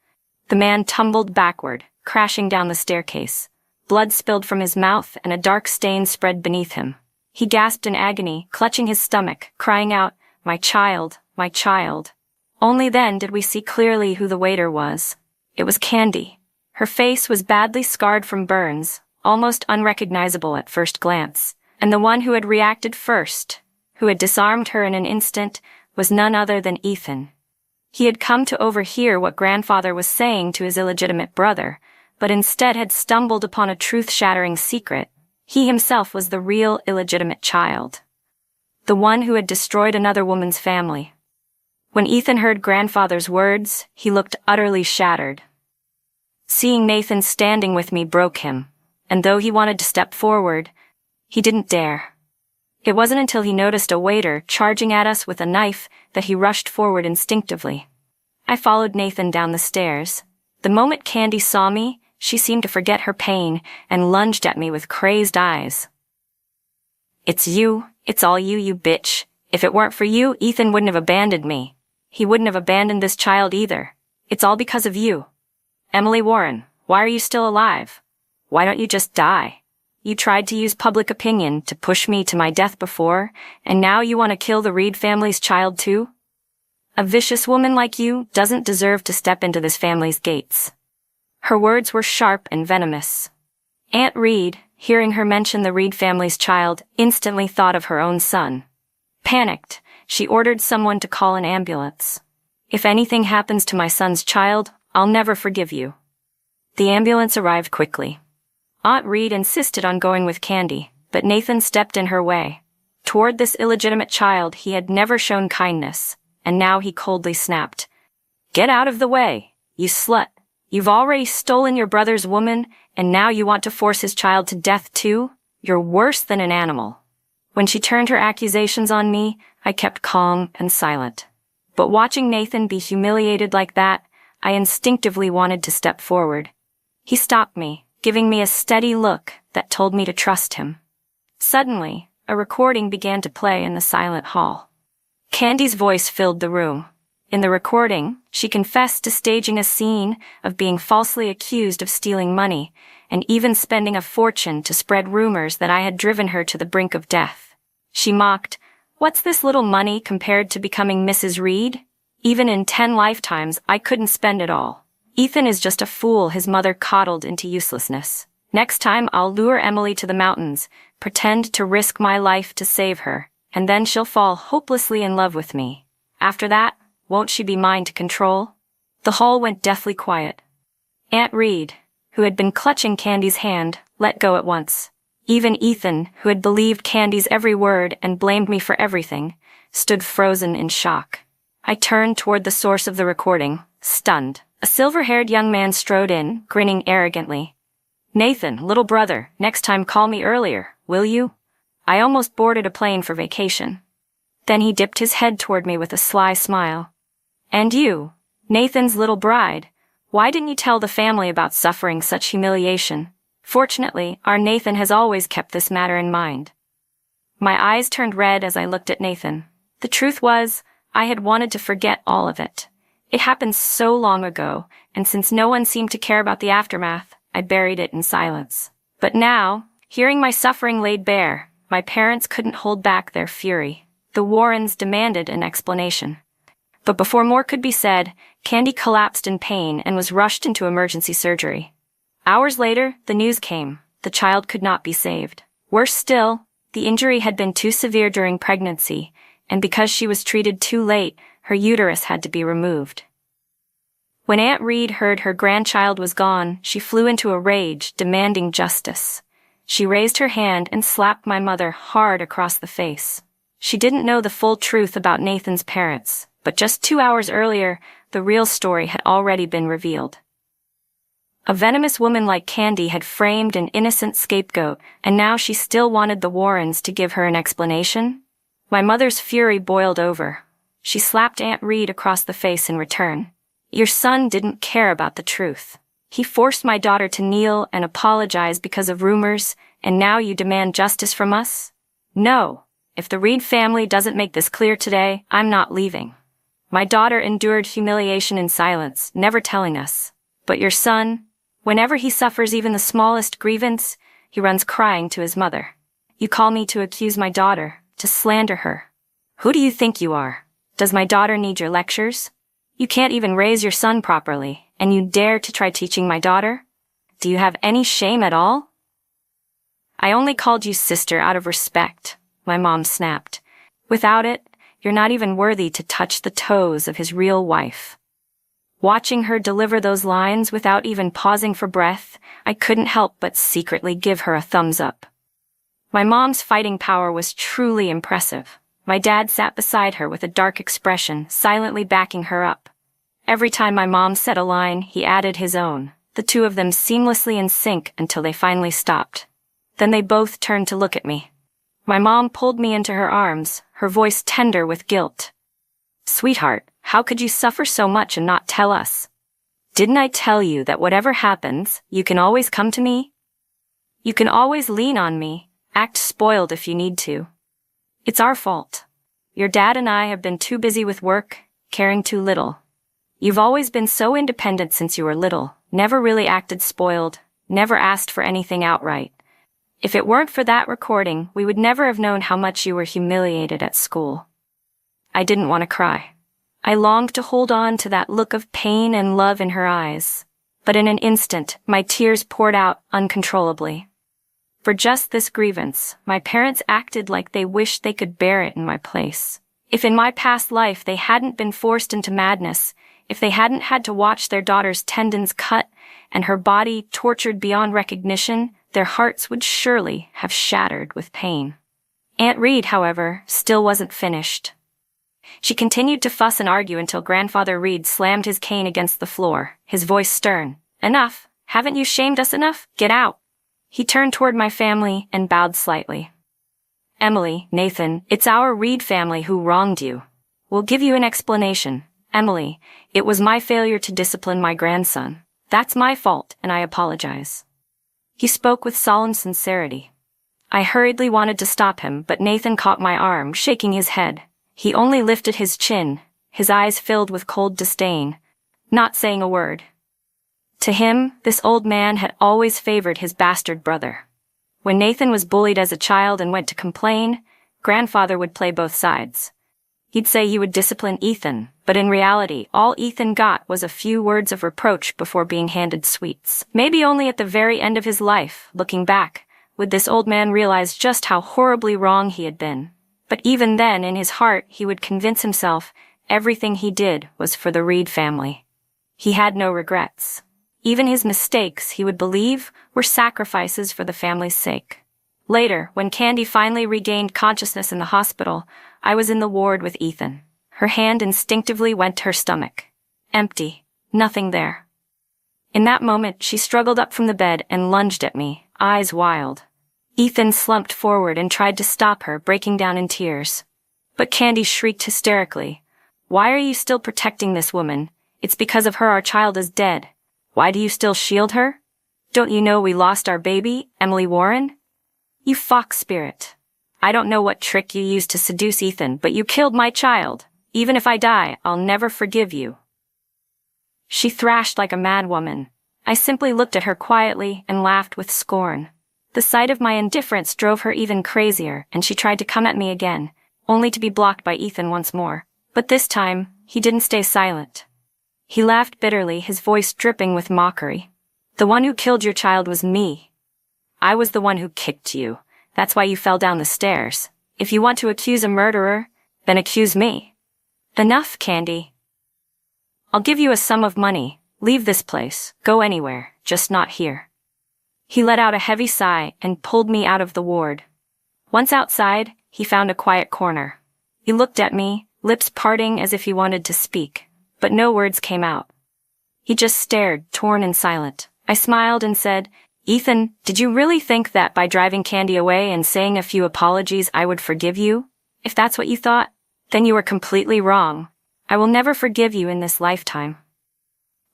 The man tumbled backward, crashing down the staircase. Blood spilled from his mouth and a dark stain spread beneath him. He gasped in agony, clutching his stomach, crying out, "My child, my child." Only then did we see clearly who the waiter was. It was Candy. Her face was badly scarred from burns, almost unrecognizable at first glance, and the one who had reacted first, who had disarmed her in an instant, was none other than Ethan. He had come to overhear what grandfather was saying to his illegitimate brother, but instead had stumbled upon a truth-shattering secret. He himself was the real illegitimate child. The one who had destroyed another woman's family. When Ethan heard grandfather's words, he looked utterly shattered. Seeing Nathan standing with me broke him, and though he wanted to step forward, he didn't dare. It wasn't until he noticed a waiter charging at us with a knife that he rushed forward instinctively. I followed Nathan down the stairs. The moment Candy saw me, she seemed to forget her pain and lunged at me with crazed eyes. It's all you, you bitch. If it weren't for you, Ethan wouldn't have abandoned me. He wouldn't have abandoned this child either. It's all because of you. Emily Warren, why are you still alive? Why don't you just die? You tried to use public opinion to push me to my death before, and now you want to kill the Reed family's child too? A vicious woman like you doesn't deserve to step into this family's gates. Her words were sharp and venomous. Aunt Reed, hearing her mention the Reed family's child, instantly thought of her own son. Panicked, she ordered someone to call an ambulance. If anything happens to my son's child, I'll never forgive you. The ambulance arrived quickly. Aunt Reed insisted on going with Candy, but Nathan stepped in her way. Toward this illegitimate child he had never shown kindness, and now he coldly snapped. Get out of the way, you slut. You've already stolen your brother's woman, and now you want to force his child to death too? You're worse than an animal. When she turned her accusations on me, I kept calm and silent. But watching Nathan be humiliated like that, I instinctively wanted to step forward. He stopped me, giving me a steady look that told me to trust him. Suddenly, a recording began to play in the silent hall. Candy's voice filled the room. In the recording, she confessed to staging a scene of being falsely accused of stealing money, and even spending a fortune to spread rumors that I had driven her to the brink of death. She mocked, "What's this little money compared to becoming Mrs. Reed? Even in 10 lifetimes, I couldn't spend it all. Ethan is just a fool his mother coddled into uselessness. Next time I'll lure Emily to the mountains, pretend to risk my life to save her, and then she'll fall hopelessly in love with me. After that, won't she be mine to control?" The hall went deathly quiet. Aunt Reed, who had been clutching Candy's hand, let go at once. Even Ethan, who had believed Candy's every word and blamed me for everything, stood frozen in shock. I turned toward the source of the recording, stunned. A silver-haired young man strode in, grinning arrogantly. "Nathan, little brother, next time call me earlier, will you? I almost boarded a plane for vacation." Then he dipped his head toward me with a sly smile. "And you, Nathan's little bride, why didn't you tell the family about suffering such humiliation? Fortunately, our Nathan has always kept this matter in mind." My eyes turned red as I looked at Nathan. The truth was, I had wanted to forget all of it. It happened so long ago, and since no one seemed to care about the aftermath, I buried it in silence. But now, hearing my suffering laid bare, my parents couldn't hold back their fury. The Warrens demanded an explanation. But before more could be said, Candy collapsed in pain and was rushed into emergency surgery. Hours later, the news came. The child could not be saved. Worse still, the injury had been too severe during pregnancy, and because she was treated too late, her uterus had to be removed. When Aunt Reed heard her grandchild was gone, she flew into a rage, demanding justice. She raised her hand and slapped my mother hard across the face. She didn't know the full truth about Nathan's parents, but just 2 hours earlier, the real story had already been revealed. A venomous woman like Candy had framed an innocent scapegoat, and now she still wanted the Warrens to give her an explanation? My mother's fury boiled over. She slapped Aunt Reed across the face in return. "Your son didn't care about the truth. He forced my daughter to kneel and apologize because of rumors, and now you demand justice from us? No. If the Reed family doesn't make this clear today, I'm not leaving. My daughter endured humiliation in silence, never telling us. But your son, whenever he suffers even the smallest grievance, he runs crying to his mother. You call me to accuse my daughter, to slander her. Who do you think you are? Does my daughter need your lectures? You can't even raise your son properly, and you dare to try teaching my daughter? Do you have any shame at all?" "I only called you sister out of respect," my mom snapped. "Without it, you're not even worthy to touch the toes of his real wife." Watching her deliver those lines without even pausing for breath, I couldn't help but secretly give her a thumbs up. My mom's fighting power was truly impressive. My dad sat beside her with a dark expression, silently backing her up. Every time my mom said a line, he added his own, the two of them seamlessly in sync until they finally stopped. Then they both turned to look at me. My mom pulled me into her arms, her voice tender with guilt. "Sweetheart, how could you suffer so much and not tell us? Didn't I tell you that whatever happens, you can always come to me? You can always lean on me. Act spoiled if you need to. It's our fault. Your dad and I have been too busy with work, caring too little. You've always been so independent since you were little, never really acted spoiled, never asked for anything outright. If it weren't for that recording, we would never have known how much you were humiliated at school. I didn't want to cry. I longed to hold on to that look of pain and love in her eyes. But in an instant, my tears poured out uncontrollably. For just this grievance, my parents acted like they wished they could bear it in my place. If in my past life they hadn't been forced into madness, if they hadn't had to watch their daughter's tendons cut and her body tortured beyond recognition, their hearts would surely have shattered with pain. Aunt Reed, however, still wasn't finished. She continued to fuss and argue until Grandfather Reed slammed his cane against the floor, his voice stern. Enough! Haven't you shamed us enough? Get out! He turned toward my family and bowed slightly. Emily, Nathan, it's our Reed family who wronged you. We'll give you an explanation. Emily, it was my failure to discipline my grandson. That's my fault, and I apologize. He spoke with solemn sincerity. I hurriedly wanted to stop him, but Nathan caught my arm, shaking his head. He only lifted his chin, his eyes filled with cold disdain, not saying a word. To him, this old man had always favored his bastard brother. When Nathan was bullied as a child and went to complain, Grandfather would play both sides. He'd say he would discipline Ethan, but in reality, all Ethan got was a few words of reproach before being handed sweets. Maybe only at the very end of his life, looking back, would this old man realize just how horribly wrong he had been. But even then, in his heart, he would convince himself everything he did was for the Reed family. He had no regrets. Even his mistakes, he would believe, were sacrifices for the family's sake. Later, when Candy finally regained consciousness in the hospital, I was in the ward with Ethan. Her hand instinctively went to her stomach. Empty. Nothing there. In that moment, she struggled up from the bed and lunged at me, eyes wild. Ethan slumped forward and tried to stop her, breaking down in tears. But Candy shrieked hysterically. Why are you still protecting this woman? It's because of her our child is dead. Why do you still shield her? Don't you know we lost our baby, Emily Warren? You fox spirit. I don't know what trick you used to seduce Ethan, but you killed my child. Even if I die, I'll never forgive you. She thrashed like a mad woman. I simply looked at her quietly and laughed with scorn. The sight of my indifference drove her even crazier, and she tried to come at me again, only to be blocked by Ethan once more. But this time, he didn't stay silent. He laughed bitterly, his voice dripping with mockery. The one who killed your child was me. I was the one who kicked you. That's why you fell down the stairs. If you want to accuse a murderer, then accuse me. Enough, Candy. I'll give you a sum of money. Leave this place. Go anywhere, just not here. He let out a heavy sigh and pulled me out of the ward. Once outside, he found a quiet corner. He looked at me, lips parting as if he wanted to speak, but no words came out. He just stared, torn and silent. I smiled and said, Ethan, did you really think that by driving Candy away and saying a few apologies I would forgive you? If that's what you thought, then you were completely wrong. I will never forgive you in this lifetime.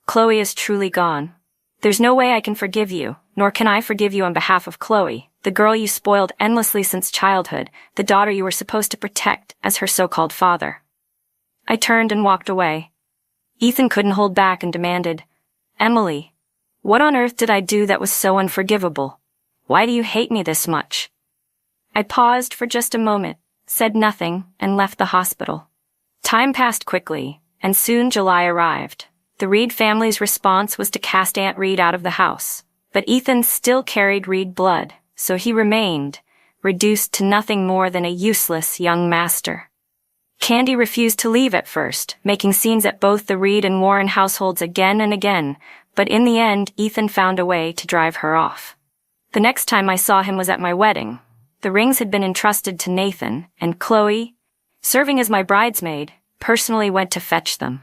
Chloe is truly gone. There's no way I can forgive you, nor can I forgive you on behalf of Chloe, the girl you spoiled endlessly since childhood, the daughter you were supposed to protect as her so-called father. I turned and walked away. Ethan couldn't hold back and demanded, Emily, what on earth did I do that was so unforgivable? Why do you hate me this much? I paused for just a moment, said nothing, and left the hospital. Time passed quickly, and soon July arrived. The Reed family's response was to cast Aunt Reed out of the house, but Ethan still carried Reed blood, so he remained, reduced to nothing more than a useless young master. Candy refused to leave at first, making scenes at both the Reed and Warren households again and again, but in the end Ethan found a way to drive her off. The next time I saw him was at my wedding. The rings had been entrusted to Nathan, and Chloe, serving as my bridesmaid, personally went to fetch them.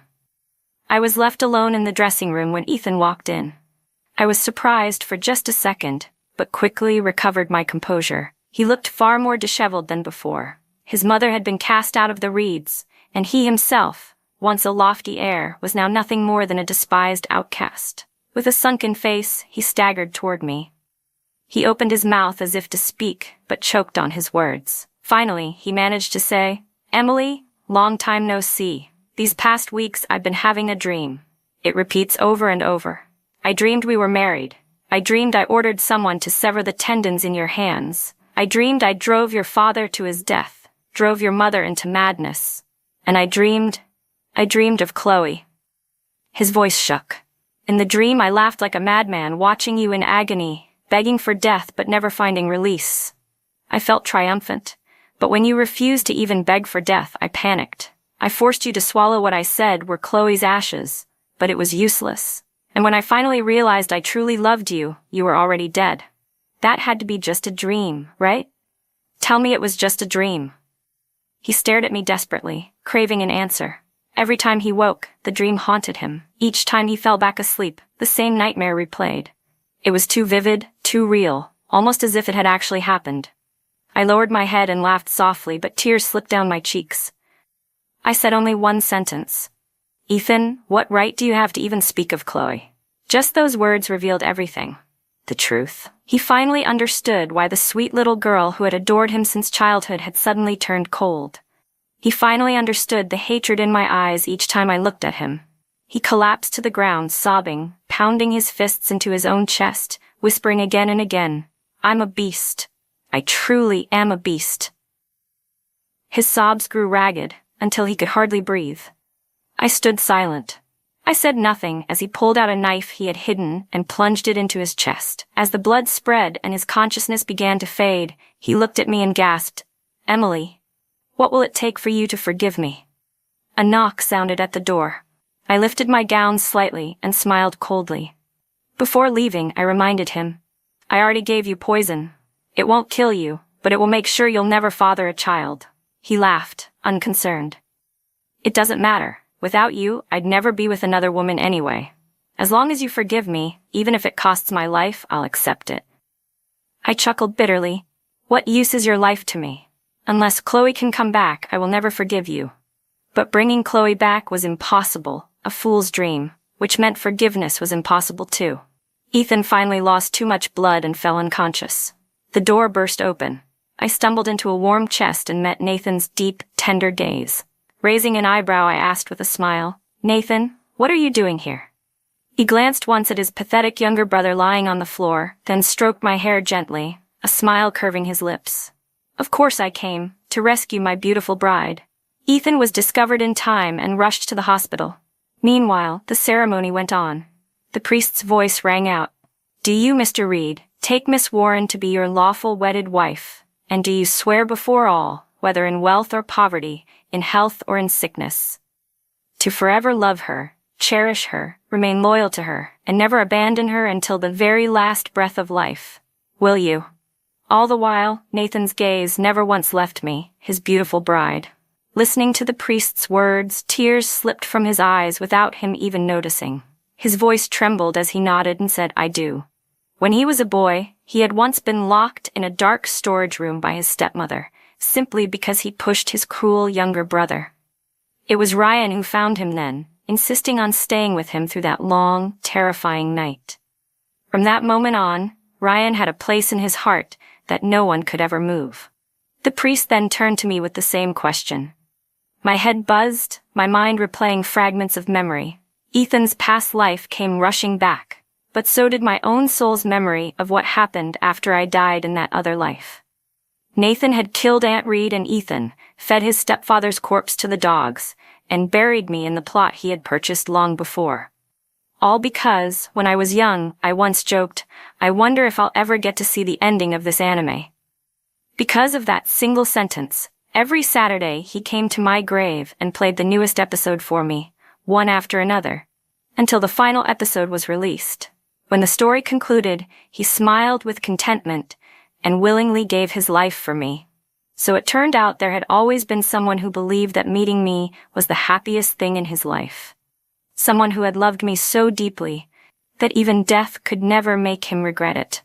I was left alone in the dressing room when Ethan walked in. I was surprised for just a second, but quickly recovered my composure. He looked far more disheveled than before. His mother had been cast out of the Reeds, and he himself, once a lofty heir, was now nothing more than a despised outcast. With a sunken face, he staggered toward me. He opened his mouth as if to speak, but choked on his words. Finally, he managed to say, "Emily, long time no see. These past weeks I've been having a dream. It repeats over and over. I dreamed we were married. I dreamed I ordered someone to sever the tendons in your hands. I dreamed I drove your father to his death, drove your mother into madness. And I dreamed of Chloe." His voice shook. "In the dream I laughed like a madman, watching you in agony, begging for death but never finding release. I felt triumphant. But when you refused to even beg for death, I panicked. I forced you to swallow what I said were Chloe's ashes, but it was useless. And when I finally realized I truly loved you, you were already dead. That had to be just a dream, right? Tell me it was just a dream." He stared at me desperately, craving an answer. Every time he woke, the dream haunted him. Each time he fell back asleep, the same nightmare replayed. It was too vivid, too real, almost as if it had actually happened. I lowered my head and laughed softly, but tears slipped down my cheeks. I said only one sentence. "Ethan, what right do you have to even speak of Chloe?" Just those words revealed everything. The truth. He finally understood why the sweet little girl who had adored him since childhood had suddenly turned cold. He finally understood the hatred in my eyes each time I looked at him. He collapsed to the ground, sobbing, pounding his fists into his own chest, whispering again and again, "I'm a beast. I truly am a beast." His sobs grew ragged, until he could hardly breathe. I stood silent. I said nothing as he pulled out a knife he had hidden and plunged it into his chest. As the blood spread and his consciousness began to fade, he looked at me and gasped, "Emily, what will it take for you to forgive me?" A knock sounded at the door. I lifted my gown slightly and smiled coldly. Before leaving, I reminded him, "I already gave you poison. It won't kill you, but it will make sure you'll never father a child." He laughed, unconcerned. "It doesn't matter. Without you, I'd never be with another woman anyway. As long as you forgive me, even if it costs my life, I'll accept it." I chuckled bitterly. "What use is your life to me? Unless Chloe can come back, I will never forgive you." But bringing Chloe back was impossible, a fool's dream, which meant forgiveness was impossible too. Ethan finally lost too much blood and fell unconscious. The door burst open. I stumbled into a warm chest and met Nathan's deep, tender gaze. Raising an eyebrow, I asked with a smile, "Nathan, what are you doing here?" He glanced once at his pathetic younger brother lying on the floor, then stroked my hair gently, a smile curving his lips. "Of course I came, to rescue my beautiful bride." Ethan was discovered in time and rushed to the hospital. Meanwhile, the ceremony went on. The priest's voice rang out, "Do you, Mr. Reed, take Miss Warren to be your lawful wedded wife, and do you swear before all, whether in wealth or poverty, in health or in sickness, to forever love her, cherish her, remain loyal to her, and never abandon her until the very last breath of life? Will you?" All the while, Nathan's gaze never once left me, his beautiful bride. Listening to the priest's words, tears slipped from his eyes without him even noticing. His voice trembled as he nodded and said, "I do." When he was a boy, he had once been locked in a dark storage room by his stepmother, simply because he pushed his cruel younger brother. It was Ryan who found him then, insisting on staying with him through that long, terrifying night. From that moment on, Ryan had a place in his heart that no one could ever move. The priest then turned to me with the same question. My head buzzed, my mind replaying fragments of memory. Ethan's past life came rushing back, but so did my own soul's memory of what happened after I died in that other life. Nathan had killed Aunt Reed and Ethan, fed his stepfather's corpse to the dogs, and buried me in the plot he had purchased long before. All because, when I was young, I once joked, "I wonder if I'll ever get to see the ending of this anime." Because of that single sentence, every Saturday he came to my grave and played the newest episode for me, one after another, until the final episode was released. When the story concluded, he smiled with contentment and willingly gave his life for me. So it turned out there had always been someone who believed that meeting me was the happiest thing in his life. Someone who had loved me so deeply that even death could never make him regret it.